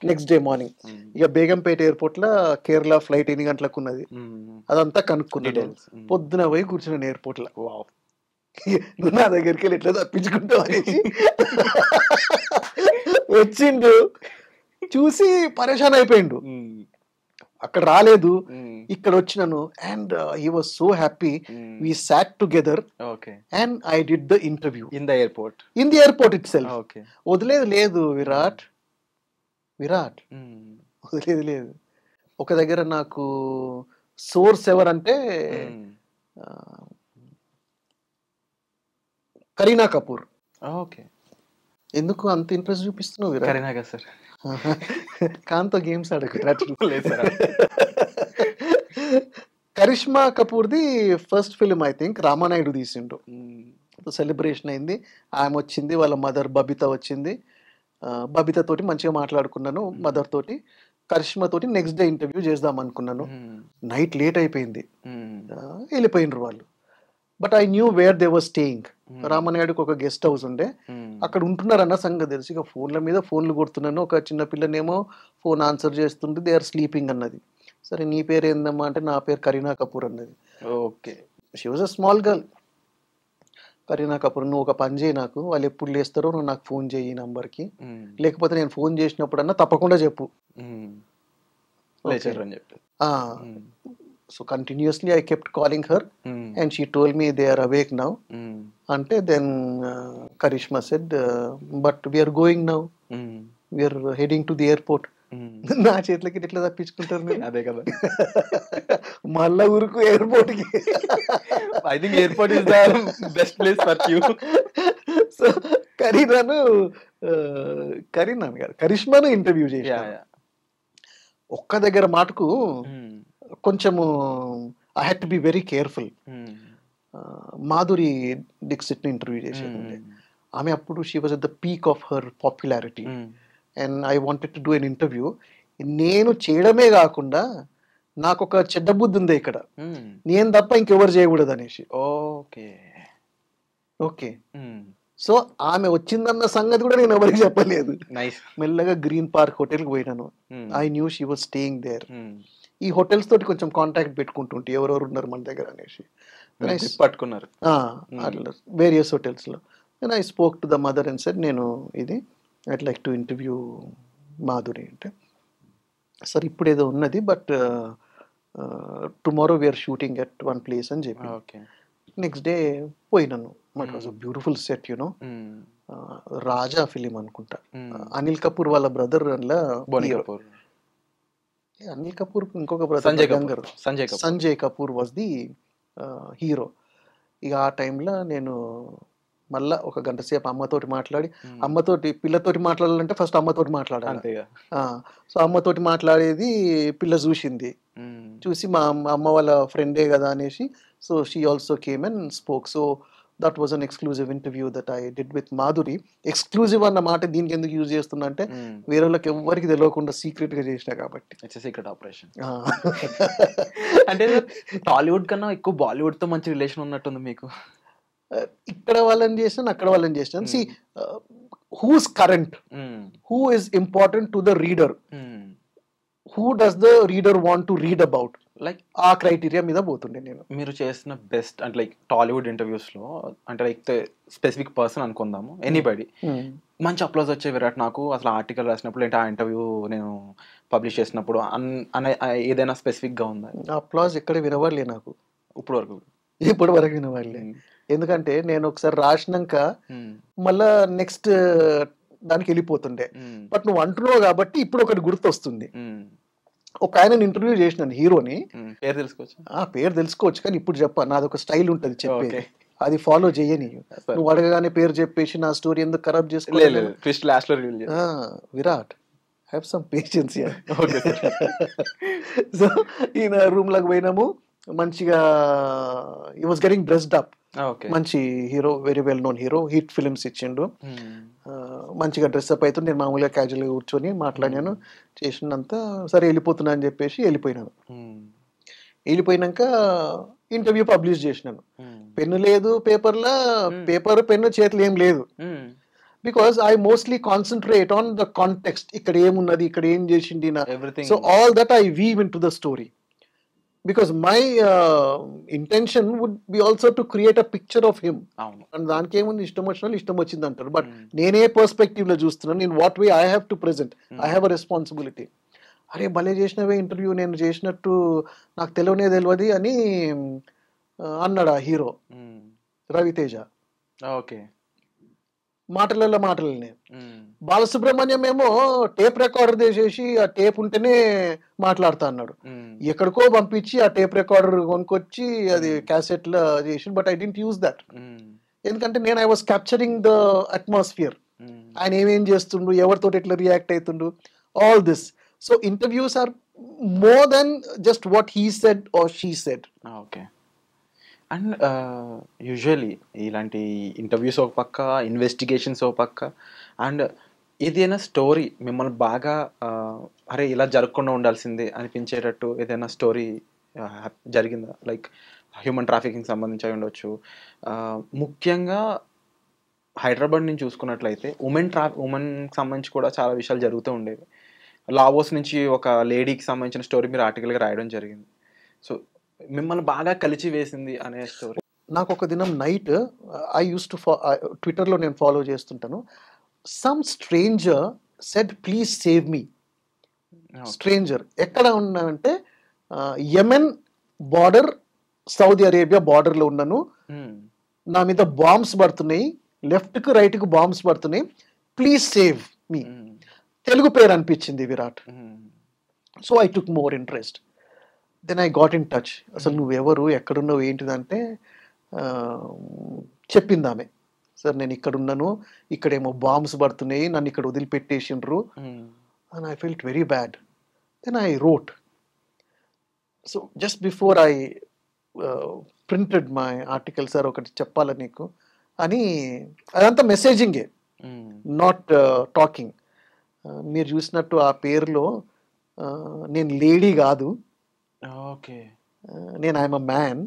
next day morning. ఇక బేగంపేట ఎయిర్పోర్ట్ లో కేరళ ఫ్లైట్ 8 గంటలకు ఉన్నది, అదంతా కనుక్కున్నాను. పొద్దున పోయి కూర్చున్నాను ఎయిర్పోర్ట్ లో. నువ్వు నా దగ్గరికి వెళ్ళి ఎట్లా తప్పించుకుంటావు అనేసి వచ్చిండు, చూసి పరేషాన్ అయిపోయిండు. అక్కడ రాలేదు, ఇక్కడ వచ్చినాను. And he was so happy. We sat together and I did the interview in the airport itself. వదిలేదు లేదు విరాట్, వదిలేదు లేదు. ఒక దగ్గర నాకు సోర్స్ ఎవరంటే కరీనా కపూర్. ఎందుకు అంత ఇంట్రెస్ట్ చూపిస్తున్నావు విరాట్? కాంతో గేమ్స్ ఆడకు. కరిష్మా కపూర్ది first film I think Ramanaidu తీసిండు. సెలబ్రేషన్ అయింది, ఆమె వచ్చింది, వాళ్ళ మదర్ బబిత వచ్చింది. బబిత తోటి మంచిగా మాట్లాడుకున్నాను, మదర్ తోటి. కరిష్మా తోటి నెక్స్ట్ డే ఇంటర్వ్యూ చేద్దాం అనుకున్నాను. నైట్ లేట్ అయిపోయింది, వెళ్ళిపోయినరు వాళ్ళు. But I knew where they were staying. రామనాయుడుకి ఒక గెస్ట్ హౌస్ ఉండే, అక్కడ ఉంటున్నారన్న సంగతి తెలిసి ఇక ఫోన్ల మీద ఫోన్లు కొడుతున్నాను. ఒక చిన్న పిల్లనేమో ఫోన్ ఆన్సర్ చేస్తుంది, దే ఆర్ స్లీపింగ్ అన్నది. సరే నీ పేరు ఏందమ్మా అంటే నా పేరు కరీనా కపూర్ అన్నది. Okay, she was a small girl. Kareena Kapoor, నువ్వు ఒక పని చేయి, నాకు వాళ్ళు ఎప్పుడు లేస్తారో నువ్వు నాకు ఫోన్ చేయి ఈ నంబర్కి, లేకపోతే నేను ఫోన్ చేసినప్పుడన్నా తప్పకుండా చెప్పు. So continuously I kept calling her and she told me they are awake now. Ante then Karishma said, but we are going now. We are heading to the airport. నా చేతులకి ఎట్లా తప్పించుకుంటారు? అదే కదా, మళ్ళా ఊరుకు ఎయిర్పోర్ట్ కి. I think airport is the best place for you. So కరీనాను గారు కరిష్మాను ఇంటర్వ్యూ చేసి ఒక్క దగ్గర మాటకు కొంచెము I had to be very careful. Madhuri డిక్సిట్ని ఇంటర్వ్యూ చేసేది. ఆమె అప్పుడు she was at the peak of her popularity and I wanted to do an interview. నేను చేయడమే కాకుండా నాకు ఒక చెడ్డ బుద్ధి ఉంది ఇక్కడ, నేను తప్ప ఇంకెవరు చేయకూడదు అనేసి. ఓకే ఓకే, సో ఆమె వచ్చిందన్న సంగతి కూడా నేను ఎవరికి చెప్పలేదు. మెల్లగా గ్రీన్ పార్క్ హోటల్కి పోయినాను. I knew she was staying there. ఈ హోటల్స్ తోటి కొంచెం కాంటాక్ట్ పెట్టుకుంటుంటే ఎవరెవరు ఉన్నారు మన దగ్గర అనేసి పట్టుకున్నారు అట్లా వేరియస్ హోటల్స్లో. Then I spoke to the mother and said, నేను ఇది I'd like to interview Madhuri అంటే, సార్ ఇప్పుడు ఏదో ఉన్నది but tomorrow we are shooting at one place అని చెప్పి. నెక్స్ట్ డే పోయినాను. It was a beautiful set, you know. Raja film అనుకుంటా, అనిల్ కపూర్ వాళ్ళ బ్రదర్ అలా. అనిల్ కపూర్ ఇంకొక brother Sanjay Kapoor was the hero. ఇక ఆ టైంలో నేను మళ్ళా ఒక గంట సేపు అమ్మతోటి మాట్లాడి, అమ్మతోటి పిల్లతోటి మాట్లాడాలంటే ఫస్ట్ అమ్మతోటి మాట్లాడాలి. సో అమ్మతోటి మాట్లాడేది పిల్ల చూసింది, చూసి మా అమ్మ వాళ్ళ ఫ్రెండే కదా అనేసి, so she also came and spoke. So that was an exclusive interview that I did with Madhuri. Exclusive అన్న మాట దీనికి ఎందుకు యూజ్ చేస్తున్నా అంటే వేరే వాళ్ళకి ఎవరికి తెలియకుండా సీక్రెట్ గా చేసిన కాబట్టి. It's secret operation. అంటే టాలీవుడ్ కన్నా ఎక్కువ బాలీవుడ్ తో మంచి రిలేషన్ ఉన్నట్టుంది మీకు. ఇక్కడ వాళ్ళని చేసినాను, అక్కడ వాళ్ళని చేసినాను. See whose current, who is important to the reader, who does the reader want to read about, like ఆ క్రైటీరియా మీద పోతుండే నేను. మీరు చేసిన బెస్ట్ అంటే లైక్ టాలీవుడ్ ఇంటర్వ్యూస్ లో అంటే లైక్ స్పెసిఫిక్ పర్సన్ అనుకుందాము, ఎనీబడి, మంచి అప్లోజ్ వచ్చే విరాట్ నాకు అసలు ఆర్టికల్ రాసినప్పుడు అంటే ఆ ఇంటర్వ్యూ నేను పబ్లిష్ చేసినప్పుడు అనే ఏదైనా స్పెసిఫిక్ గా ఉందా? అప్లాజ్ ఎక్కడ వినవాలే నాకు ఇప్పటి వరకు వినవాలే. ఎందుకంటే నేను ఒకసారి రాసినాక మళ్ళా నెక్స్ట్ దానికి వెళ్ళిపోతుండే. బట్ నువ్వు అంటున్నావు కాబట్టి ఇప్పుడు ఒకటి గుర్తొస్తుంది. ఒక ఆయన ఇంటర్వ్యూ చేసినాను, హీరోని. పేరు తెలుసుకోవచ్చు? పేరు తెలుసుకోవచ్చు, కానీ ఇప్పుడు చెప్ప, నాది ఒక స్టైల్ ఉంటుంది చెప్పేది, అది ఫాలో చేయని. నువ్వు అడగగానే పేరు చెప్పేసి నా స్టోరీ ఎందుకు ఖరాబ్ చేసుకోలేదు. Virat, have some patience. So ఈయన రూమ్ లకు పోయినాము, మంచిగా ఈ వాజ్ గెటింగ్ డ్రెస్డ్ అప్, మంచి hero, very well known hero, hit films ఇచ్చిండు. మంచిగా డ్రెస్అప్ అవుతుంది. నేను మామూలుగా క్యాజువల్గా కూర్చొని మాట్లాడాను, చేసినంత సరే వెళ్ళిపోతున్నా అని చెప్పేసి వెళ్ళిపోయినాను. వెళ్ళిపోయినాక ఇంటర్వ్యూ పబ్లిష్ చేసినాను. పెన్ను లేదు పేపర్లో, పేపర్ పెన్ను చేతులు ఏం లేదు. Because I mostly concentrate on the context, ఇక్కడ ఏమున్నది, ఇక్కడ ఏం చేసింది. So all that I weave into the story. Because my intention would be also to create a picture of him. And దానికి ఏముంది, ఇష్టం వచ్చిన ఇష్టం వచ్చింది అంటారు. బట్ నేనే పర్స్పెక్టివ్ లో చూస్తున్నాను, in what way I have to present, I have a responsibility. అరే భలే చేసినవే ఇంటర్వ్యూ, నేను చేసినట్టు నాకు తెలియదు అని అన్నాడు ఆ హీరో రవితేజ. ఓకే, మాటలనే. బాలసుబ్రహ్మణ్యం ఏమో టేప్ రికార్డర్ చేసేసి ఆ టేప్ ఉంటేనే మాట్లాడుతా అన్నాడు. ఎక్కడికో పంపించి ఆ టేప్ రికార్డర్ కొనుక్కొచ్చి అది క్యాసెట్ లో చేసి, but I didn't use that. ఎందుకంటే నేను I was capturing the atmosphere. ఆయన ఏమేం చేస్తుండు, ఎవరితో ఎట్లా రియాక్ట్ అవుతుండు, all this. So interviews are more than just what he said or she said. Okay. And usually ఇలాంటి ఇంటర్వ్యూస్ ఒక పక్క, ఇన్వెస్టిగేషన్స్ ఒక పక్క, అండ్ ఏదైనా స్టోరీ మిమ్మల్ని బాగా అరే ఇలా జరగకుండా ఉండాల్సిందే అనిపించేటట్టు ఏదైనా స్టోరీ జరిగిందా? లైక్ హ్యూమన్ ట్రాఫికింగ్ సంబంధించి అయి ఉండొచ్చు. ముఖ్యంగా హైదరాబాద్ నుంచి చూసుకున్నట్లయితే ఉమెన్కి సంబంధించి కూడా చాలా విషయాలు జరుగుతూ ఉండేవి. లావోస్ నుంచి ఒక లేడీకి సంబంధించిన స్టోరీ మీరు ఆర్టికల్గా రాయడం జరిగింది. సో మిమ్మల్ని బాగా కలిచి వేసింది అనే స్టోరీ. నాకు ఒక దినం నైట్ ఐ యూస్ టు ట్విట్టర్లో నేను ఫాలో చేస్తుంటాను. Some stranger said please save me. Stranger ఎక్కడ ఉన్నానంటే యెమెన్ బార్డర్, సౌదీ అరేబియా బార్డర్లో ఉన్నాను. నా మీద బాంబ్స్ పడుతున్నాయి, లెఫ్ట్కి రైట్కి బాంబ్స్ పడుతున్నాయి, ప్లీజ్ సేవ్ మీ. తెలుగు పేరు అనిపించింది Virat. So I took more interest. Then I got in touch. అసలు నువ్వెవరు, ఎక్కడున్నావు, ఏంటిదంటే చెప్పింది ఆమె. సార్ నేను ఇక్కడ ఉన్నాను, ఇక్కడేమో బాంబ్స్ పడుతున్నాయి, నన్ను ఇక్కడ వదిలిపెట్టేసిండ్రు. And I felt very bad. Then I wrote. So just before I printed my article, sir ఒకటి చెప్పాలి నీకు అని. అదంతా మెసేజింగే, నాట్ టాకింగ్. మీరు చూసినట్టు ఆ పేరులో నేను లేడీ కాదు, ఓకే, నేను ఐఎమ్ అ మ్యాన్.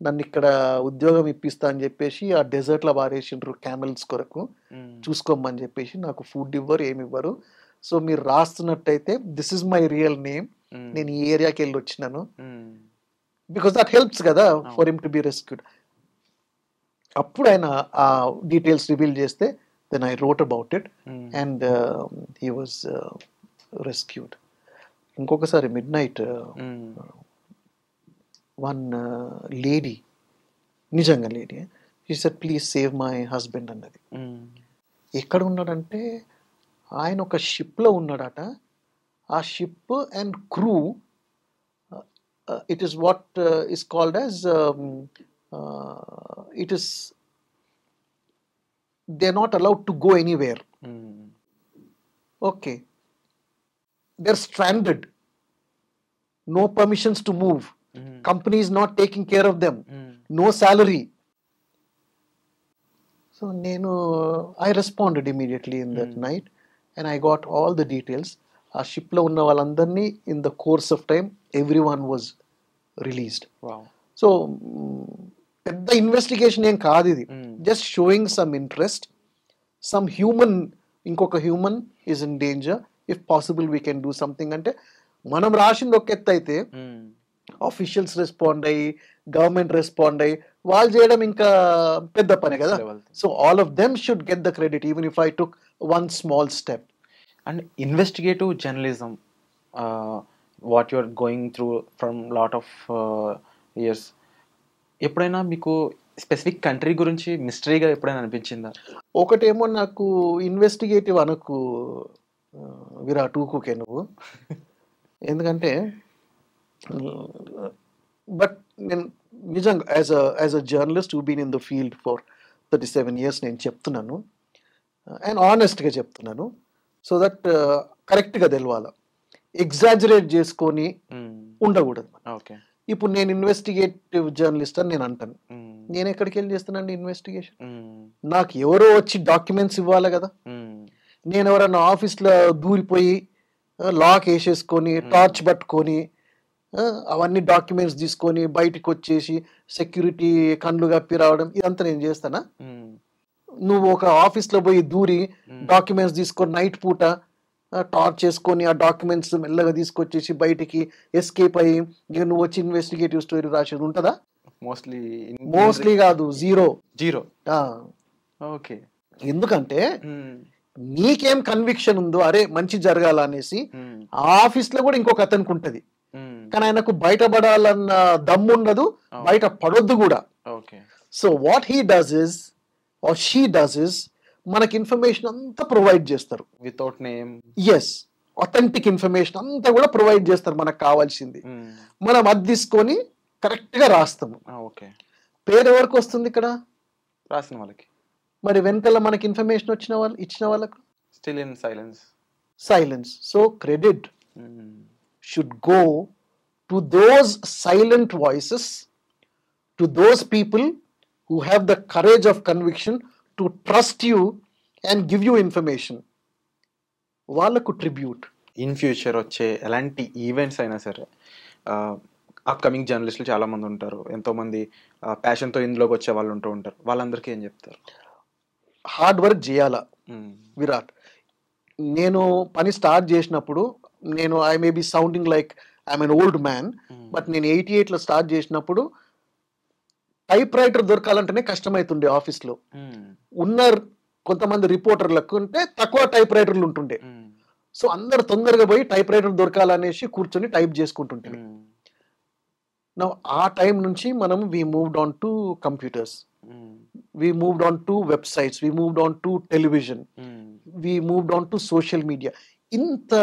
నన్ను ఇక్కడ ఉద్యోగం ఇప్పిస్తా అని చెప్పేసి ఆ డెజర్ట్లో పారేసిండ్రు క్యామెల్స్ కొరకు, చూసుకోమని చెప్పేసి. నాకు ఫుడ్ ఇవ్వరు, ఏమి ఇవ్వరు. సో మీరు రాస్తున్నట్టయితే this is my real name, నేను ఈ ఏరియాకి వెళ్ళి వచ్చినాను, బికాస్ దట్ హెల్ప్స్ కదా for him to be rescued. అప్పుడు ఆయన ఆ డీటెయిల్స్ రివీల్ చేస్తే then I wrote about it and he was rescued. ఇంకొకసారి మిడ్ నైట్ వన్ లేడీ, నిజంగా lady, she said please save my husband అన్నది. ఎక్కడ ఉన్నాడంటే ఆయన ఒక షిప్లో ఉన్నాడట. ఆ ship and crew, it is what is called as it is, they are not allowed to go anywhere. Okay, they are stranded, no permissions to move, company is not taking care of them, no salary. So I responded immediately in that night and I got all the details. ఆ షిప్లో ఉన్న వాళ్ళందరినీ in the course of time every one was released. So పెద్ద investigation ఏం కాదు ఇది, just showing some interest. Some human, ఇంకొక human is in danger, if possible we can do something. అంటే మనం రాసింది ఒక ఎత్తు అయితే ఆఫీషియల్స్ రెస్పాండ్ అయ్యి, గవర్నమెంట్ రెస్పాండ్ అయ్యి వాళ్ళు చేయడం ఇంకా పెద్ద పని కదా. So all of them should get the credit even if I took one small step. And investigative journalism what you're going through from lot of years, ఎప్పుడైనా మీకు స్పెసిఫిక్ కంట్రీ గురించి మిస్టరీగా ఎప్పుడైనా అనిపించిందా? ఒకటేమో నాకు ఇన్వెస్టిగేటివ్ అనకు విరాట్, ఊకుకే నువ్వు. ఎందుకంటే బట్ నేను నిజంగా as a journalist who been in the field for 37 years నేను చెప్తున్నాను, అండ్ ఆనెస్ట్గా చెప్తున్నాను. సో దట్ కరెక్ట్గా తెలవాలి, ఎగ్జాజరేట్ చేసుకొని ఉండకూడదు. ఇప్పుడు నేను ఇన్వెస్టిగేటివ్ జర్నలిస్ట్ అని నేను అంటాను. నేను ఎక్కడికి వెళ్ళి చేస్తానండి ఇన్వెస్టిగేషన్? నాకు ఎవరో వచ్చి డాక్యుమెంట్స్ ఇవ్వాలి కదా. నేను ఎవరన్నా ఆఫీస్లో దూరిపోయి లాక్ వేసేసుకొని టార్చ్ పట్టుకొని అవన్నీ డాక్యుమెంట్స్ తీసుకొని బయటికి వచ్చేసి సెక్యూరిటీ కండ్లు కప్పి రావడం, ఇదంతా నేను చేస్తానా? నువ్వు ఒక ఆఫీస్లో పోయి దూరి డాక్యుమెంట్స్ తీసుకొని నైట్ పూట టార్చ్ చేసుకొని ఆ డాక్యుమెంట్స్ మెల్లగా తీసుకొచ్చేసి బయటికి ఎస్కేప్ అయ్యి ఇక నువ్వు వచ్చి ఇన్వెస్టిగేటివ్ స్టోరీ రాసేది ఉంటుందా? మోస్ట్లీ కాదు, జీరో. ఓకే. ఎందుకంటే నీకేం కన్విక్షన్ ఉందో అరే మంచి జరగాల అనేసి ఆఫీస్ లో కూడా ఇంకొక అతనికి ఉంటది, కానీ ఆయనకు బయటపడాలన్న దమ్ము ఉండదు, బయట పడొద్దు కూడా. So what he does is or she does is మనకి ఇన్ఫర్మేషన్ అంతా ప్రొవైడ్ చేస్తారు without name. Yes, authentic information అంతా కూడా ప్రొవైడ్ చేస్తారు మనకు కావాల్సింది. మనం అది తీసుకొని కరెక్ట్ గా రాస్తాము. పేరు ఎవరికి వస్తుంది ఇక్కడ? రాసిన వాళ్ళకి. మరి వెనకాల మనకి ఇన్ఫర్మేషన్ ఇచ్చిన వాళ్ళకు still in silence. So credit should go to those silent voices, to those people who have the courage of conviction to trust you and give you information. వాళ్ళకు ట్రిబ్యూట్. ఇన్ ఫ్యూచర్ వచ్చే ఎలాంటి events అయినా సరే upcoming జర్నలిస్టులు చాలామంది ఉంటారు, ఎంతోమంది ప్యాషన్తో ఇందులోకి వచ్చే వాళ్ళు ఉంటూ ఉంటారు, వాళ్ళందరికీ ఏం చెప్తారు? హార్డ్ వర్క్ చేయాలా విరాట్. నేను పని స్టార్ట్ చేసినప్పుడు I may be sounding like I'm N old man, but నేను 88లో స్టార్ట్ చేసినప్పుడు టైప్ రైటర్ దొరకాలంటేనే కష్టమవుతుండే ఆఫీస్లో. ఉన్న కొంతమంది రిపోర్టర్లకు అంటే తక్కువ టైప్ రైటర్లు ఉంటుండే. సో అందరు తొందరగా పోయి టైప్ రైటర్ దొరకాలనేసి కూర్చొని టైప్ చేసుకుంటుంటే, ఆ టైం నుంచి మనం we moved on to computers, we moved on to websites, we moved on to television, we moved on to social media. ఇంత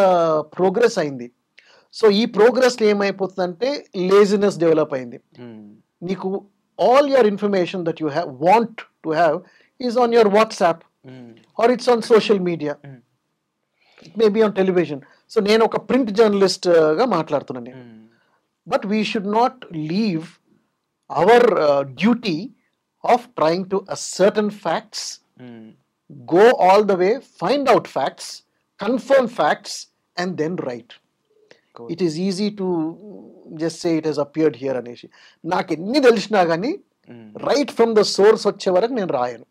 ప్రోగ్రెస్ అయింది. సో ఈ ప్రోగ్రెస్ ఏమైపోతుందంటే లేజినెస్ డెవలప్ అయింది. నీకు all your information that you want to have is on your WhatsApp, or it's on social media, it may be on television. So నేను ఒక print journalist గా మాట్లాడుతున్నాను నేను. But we should not leave our duty of trying to ascertain facts, go all the way, find out facts, confirm facts, and then write. Cool. It is easy to just say it has appeared here అనేసి. నాకు ఎన్ని తెలిసినా కానీ right from the source వచ్చే వరకు నేను రాయను.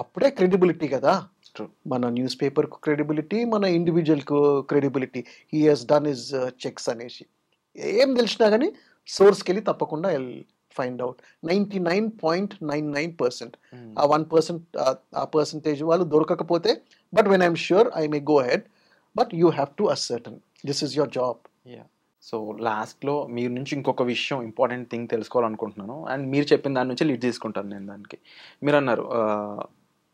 అప్పుడే credibility కదా. మన న్యూస్ పేపర్ కు క్రెడిబిలిటీ, మన ఇండివిజువల్ కు credibility. He has done his checks అనేసి. ఏం తెలిసినా కానీ సోర్స్కి వెళ్ళి తప్పకుండా ఫైండ్ అవుట్. 99.99%. ఆ 1% ఆ పర్సంటేజ్ వాళ్ళు దొరకకపోతే, but when I'm sure I may go ahead, but you have to ascertain this is your job. So లాస్ట్లో మీరు నుంచి ఇంకొక విషయం, ఇంపార్టెంట్ థింగ్ తెలుసుకోవాలనుకుంటున్నాను, అండ్ మీరు చెప్పిన దాని నుంచి లీడ్ తీసుకుంటాను నేను దానికి. మీరు అన్నారు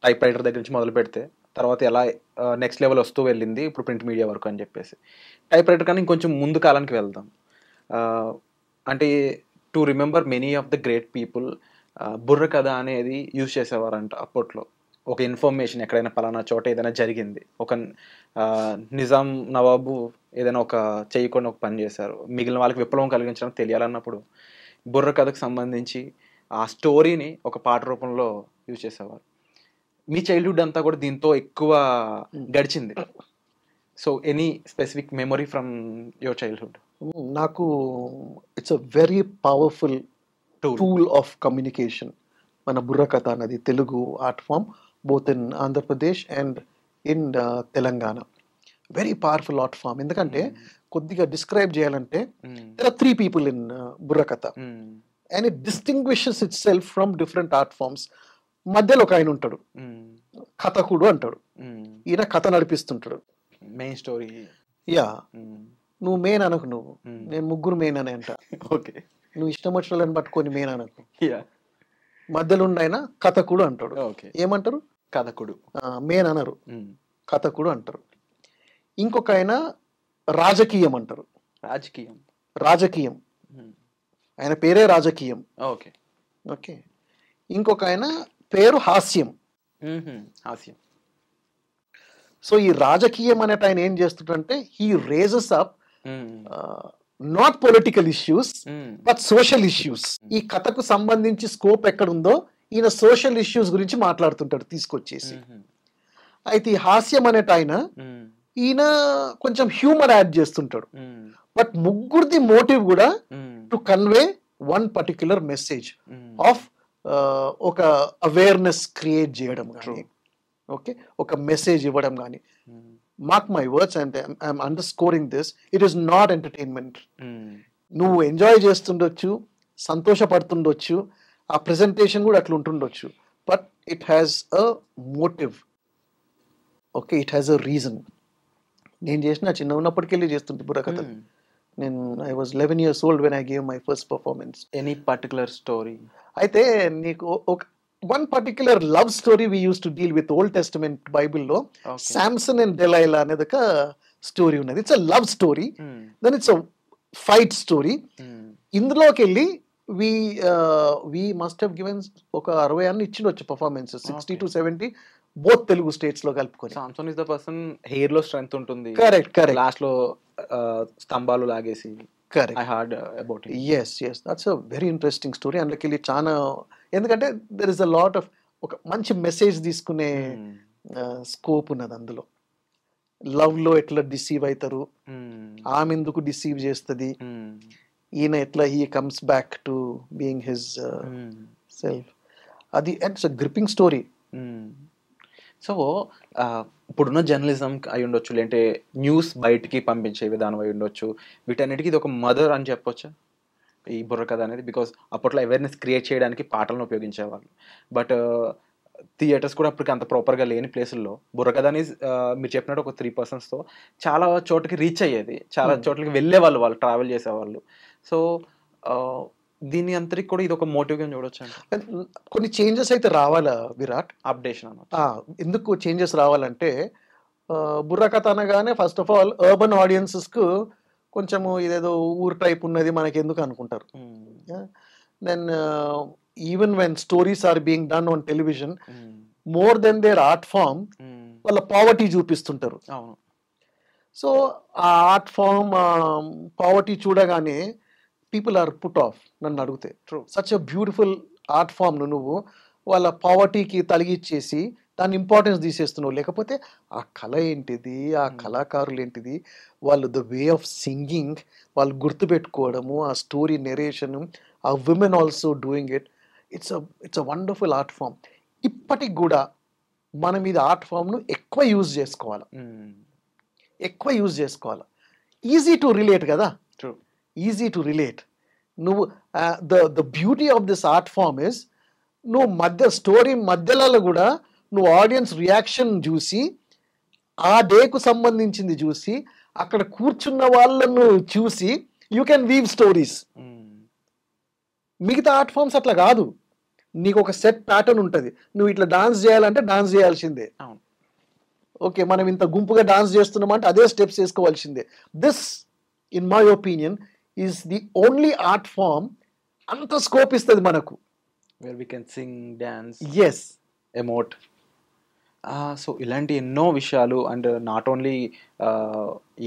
టైప్ రైటర్ దగ్గర నుంచి మొదలు పెడితే తర్వాత ఎలా నెక్స్ట్ లెవెల్ వస్తూ వెళ్ళింది ఇప్పుడు ప్రింట్ మీడియా వరకు అని చెప్పేసి. టైప్ రైటర్ కానీ ఇంకొంచెం ముందు కాలానికి వెళ్దాం. అంటే to remember many of the great people, బుర్ర కథ అనేది యూజ్ చేసేవారంట అప్పట్లో. ఒక ఇన్ఫర్మేషన్ ఎక్కడైనా పలానా చోట ఏదైనా జరిగింది, ఒక నిజాం నవాబు ఏదైనా ఒక చేయకుండా ఒక పని చేశారు, మిగిలిన వాళ్ళకి విప్లవం కలిగించడం తెలియాలన్నప్పుడు బుర్ర కథకు సంబంధించి ఆ స్టోరీని ఒక పాట రూపంలో యూజ్ చేసేవారు. మీ చైల్డ్హుడ్ అంతా కూడా దీంతో ఎక్కువ గడిచింది. So any specific memory from your childhood? నాకు it's a very powerful tool of communication మన బుర్ర కథ అన్నది. Telugu art form both in Andhra Pradesh and in Telangana. Very powerful art form. ఎందుకంటే కొద్దిగా డిస్క్రైబ్ చేయాలంటే there are 3 people in Burrakatha, and it distinguishes itself from different art forms. మధ్యలో ఒక ఆయన ఉంటాడు, కథకుడు అంటాడు. ఈయన కథ నడిపిస్తుంటాడు, మెయిన్ స్టోరీ. యా, నువ్వు మెయిన్ అనకు, నువ్వు నేను ముగ్గురు మెయిన్ అని అంట. ఓకే, నువ్వు ఇష్టం వచ్చిన వాళ్ళని పట్టుకొని మెయిన్ అనకు. మధ్యలో ఉన్న కథకుడు అంటాడు. ఏమంటారు? కథకుడు. మెయిన్ అనరు, కథకుడు అంటారు. ఇంకొక ఆయన రాజకీయం అంటారు. రాజకీయం ఆయన పేరే రాజకీయం. Okay okay. ఇంకొక ఆయన పేరు హాస్యం. సో ఈ రాజకీయం అనేట ఆయన ఏం చేస్తుంటే he raises up not political issues but social issues. ఈ కథకు సంబంధించి స్కోప్ ఎక్కడ ఉందో ఈయన సోషల్ ఇష్యూస్ గురించి మాట్లాడుతుంటాడు తీసుకొచ్చేసి. అయితే ఈ హాస్యం అనేట ఆయన ఈయన కొంచెం హ్యూమర్ యాడ్ చేస్తుంటాడు. బట్ ముగ్గురిది మోటివ్ కూడా to convey one particular message of ఒక అవేర్నెస్ క్రియేట్ చేయడం కానీ, ఓకే, ఒక మెసేజ్ ఇవ్వడం కానీ. Mark my words and I'm underscoring this, it is not entertainment. నువ్వు ఎంజాయ్ చేస్తుండొచ్చు, సంతోషపడుతుండొచ్చు, ఆ ప్రెజెంటేషన్ కూడా అట్లా ఉంటుండొచ్చు, but it has a motive. Okay, it has a reason. నేను చేసిన చిన్న ఉన్నప్పటికెళ్ళి చేస్తుంటే బుర్రకథ. నేను I was 11 years old when I gave my first performance. Any particular story? అయితే నీకు ఒక one particular love story we used to deal with Old Testament Bible లో Samson and Delilah అనేది ఒక స్టోరీ ఉన్నది. It's a love story, then it's a fight story. ఇందులోకి వెళ్ళి we must have given ఒక 60 అన్ని ఇచ్చిండొచ్చు performances, 60 to 70 both Telugu states లో కలుపుకొని. Samson is the person hair లో స్ట్రెంగ్త్ ఉంటుంది. Correct correct. లాస్ట్ లో స్తంభాలు లాగేసి. Correct. I heard about it. yes that's a very interesting story. అందుకెళ్ళి చాలా, ఎందుకంటే there is a lot of ఒక మంచి మెసేజ్ తీసుకునే స్కోప్ ఉన్నది అందులో. లవ్లో ఎట్లా డిసీవ్ అవుతారు, ఆమె ఎందుకు డిసీవ్ చేస్తుంది, ఈయన ఎట్లా he comes back to being his self. అది it's a gripping story. So ఇప్పుడున్న జర్నలిజం అయి ఉండొచ్చు, లేదంటే న్యూస్ బయటికి పంపించే విధానం అయి ఉండొచ్చు, వీటన్నిటికీ ఇది ఒక మదర్ అని చెప్పొచ్చా ఈ బుర్రకథ అనేది? బికాస్ అప్పట్లో అవేర్నెస్ క్రియేట్ చేయడానికి పాటలను ఉపయోగించేవాళ్ళు, బట్ థియేటర్స్ కూడా అప్పటికి అంత ప్రాపర్గా లేని ప్లేసుల్లో బుర్రకథ అనేది మీరు చెప్పినట్టు ఒక 3 personsతో చాలా చోటుకి రీచ్ అయ్యేది, చాలా చోట్లకి వెళ్ళేవాళ్ళు, వాళ్ళు ట్రావెల్ చేసేవాళ్ళు. సో దీని అంతరికి కూడా ఇది ఒక మోటివ్గా చూడొచ్చు అంటే కొన్ని చేంజెస్ అయితే రావాలా విరాట్, అప్డేషన్ అన్నమాట. ఎందుకు చేంజెస్ రావాలంటే బుర్రకథ అనగానే ఫస్ట్ ఆఫ్ ఆల్ అర్బన్ ఆడియన్సెస్కు కొంచెము ఇదేదో ఊరు టైప్ ఉన్నది మనకి ఎందుకు అనుకుంటారు. Then even when stories are being done on television, more then their art form వాళ్ళ పావర్టీ చూపిస్తుంటారు. సో ఆ ఆర్ట్ ఫామ్ పావర్టీ చూడగానే పీపుల్ ఆర్ పుట్ ఆఫ్. నన్ను అడిగితే such a beautiful art form నువ్వు వాళ్ళ పావర్టీకి తలిగిచ్చేసి దాని ఇంపార్టెన్స్ తీసేస్తున్నావు. లేకపోతే ఆ కళ ఏంటిది, ఆ కళాకారులు ఏంటిది, వాళ్ళు ద వే ఆఫ్ సింగింగ్, వాళ్ళు గుర్తుపెట్టుకోవడము, ఆ స్టోరీ నెరేషను, ఆ women also doing it, it's a wonderful art form. ఇప్పటికి కూడా మనం ఇది ఆర్ట్ ఫామ్ను ఎక్కువ యూజ్ చేసుకోవాలి, ఎక్కువ యూజ్ చేసుకోవాలి. ఈజీ టు రిలేట్ కదా, ఈజీ టు రిలేట్. నువ్వు the beauty of this art form is నువ్వు స్టోరీ మధ్యలో కూడా నువ్వు ఆడియన్స్ రియాక్షన్ చూసి, ఆ డేకు సంబంధించింది చూసి, అక్కడ కూర్చున్న వాళ్ళను చూసి యూ కెన్ వీవ్ స్టోరీస్. మిగతా ఆర్ట్ ఫామ్స్ అట్లా కాదు. నీకు ఒక సెట్ ప్యాటర్న్ ఉంటుంది, నువ్వు ఇట్లా డాన్స్ చేయాలంటే డాన్స్ చేయాల్సిందే. ఓకే, మనం ఇంత గుంపుగా డాన్స్ చేస్తున్నామంటే అదే స్టెప్స్ వేసుకోవాల్సిందే. This in my opinion is the only art form అంత స్కోప్ ఇస్తుంది మనకు. where we can sing, dance, yes, emote. So ఇలాంటి ఎన్నో విషయాలు, అండ్ నాట్ ఓన్లీ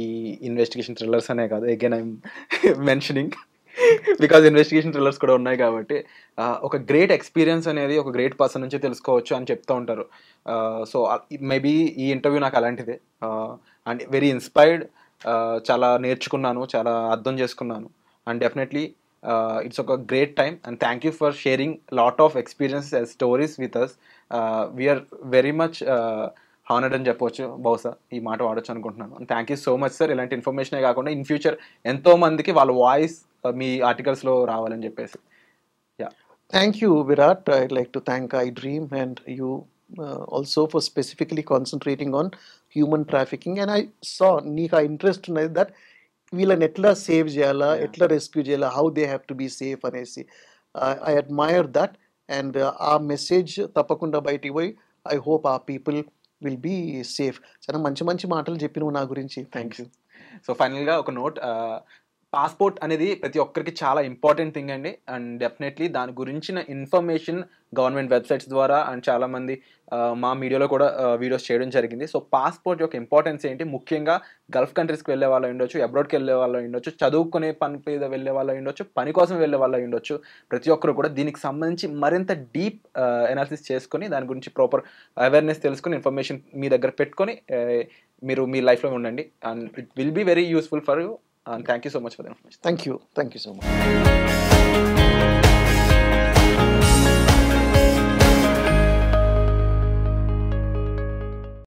ఈ ఇన్వెస్టిగేషన్ థ్రిల్లర్స్ అనే కాదు, again I'm mentioning because investigation thrillers కూడా ఉన్నాయి కాబట్టి ఒక గ్రేట్ ఎక్స్పీరియన్స్ అనేది ఒక గ్రేట్ పర్సన్ నుంచి తెలుసుకోవచ్చు అని చెప్తూ ఉంటారు. సో మేబీ ఈ ఇంటర్వ్యూ నాకు అలాంటిదే, అండ్ వెరీ ఇన్స్పైర్డ్, చాలా నేర్చుకున్నాను, చాలా అర్థం చేసుకున్నాను, and definitely it's a great time, and thank you for sharing lot of experiences and stories with us. We are very much honored అని చెప్పవచ్చు, బహుశా ఈ మాట వాడచ్చు అనుకుంటున్నాను. And thank you so much sir. ఇలాంటి ఇన్ఫర్మేషనే కాకుండా ఇన్ ఫ్యూచర్ ఎంతో మందికి వాళ్ళ వాయిస్ మీ ఆర్టికల్స్లో రావాలని చెప్పేసి. Thank you, Virat. I'd like to thank iDream and you also for specifically concentrating on human trafficking. And I saw నీకు ఆ ఇంట్రెస్ట్ ఉన్నది దట్ వీళ్ళని ఎట్లా సేవ్ చేయాలా, ఎట్లా రెస్క్యూ చేయాలా, how they have to be safe అనేసి. I admire that. అండ్ ఆ మెసేజ్ తప్పకుండా బయటికి పోయి ఐ హోప్ ఆ పీపుల్ విల్ బీ సేఫ్. చాలా మంచి మంచి మాటలు చెప్పినావు నా గురించి. Thank you. సో ఫైనల్గా ఒక నోట్, పాస్పోర్ట్ అనేది ప్రతి ఒక్కరికి చాలా ఇంపార్టెంట్ థింగ్ అండి, అండ్ డెఫినెట్లీ దాని గురించిన ఇన్ఫర్మేషన్ గవర్నమెంట్ వెబ్సైట్స్ ద్వారా అండ్ చాలామంది మా మీడియాలో కూడా వీడియోస్ చేయడం జరిగింది. సో పాస్పోర్ట్ యొక్క ఇంపార్టెన్స్ ఏంటి, ముఖ్యంగా గల్ఫ్ కంట్రీస్కి వెళ్ళే వాళ్ళు ఉండొచ్చు, అబ్రాడ్కి వెళ్ళే వాళ్ళు ఉండొచ్చు, చదువుకునే పని మీద వెళ్ళే వాళ్ళు ఉండొచ్చు, పని కోసం వెళ్ళే వాళ్ళు ఉండొచ్చు, ప్రతి ఒక్కరు కూడా దీనికి సంబంధించి మరింత డీప్ అనాలిసిస్ చేసుకొని దాని గురించి ప్రాపర్ అవేర్నెస్ తెలుసుకొని ఇన్ఫర్మేషన్ మీ దగ్గర పెట్టుకొని మీరు మీ లైఫ్లో ఉండండి, and it will be very useful for you. And thank you so much for the information. Thank you so much.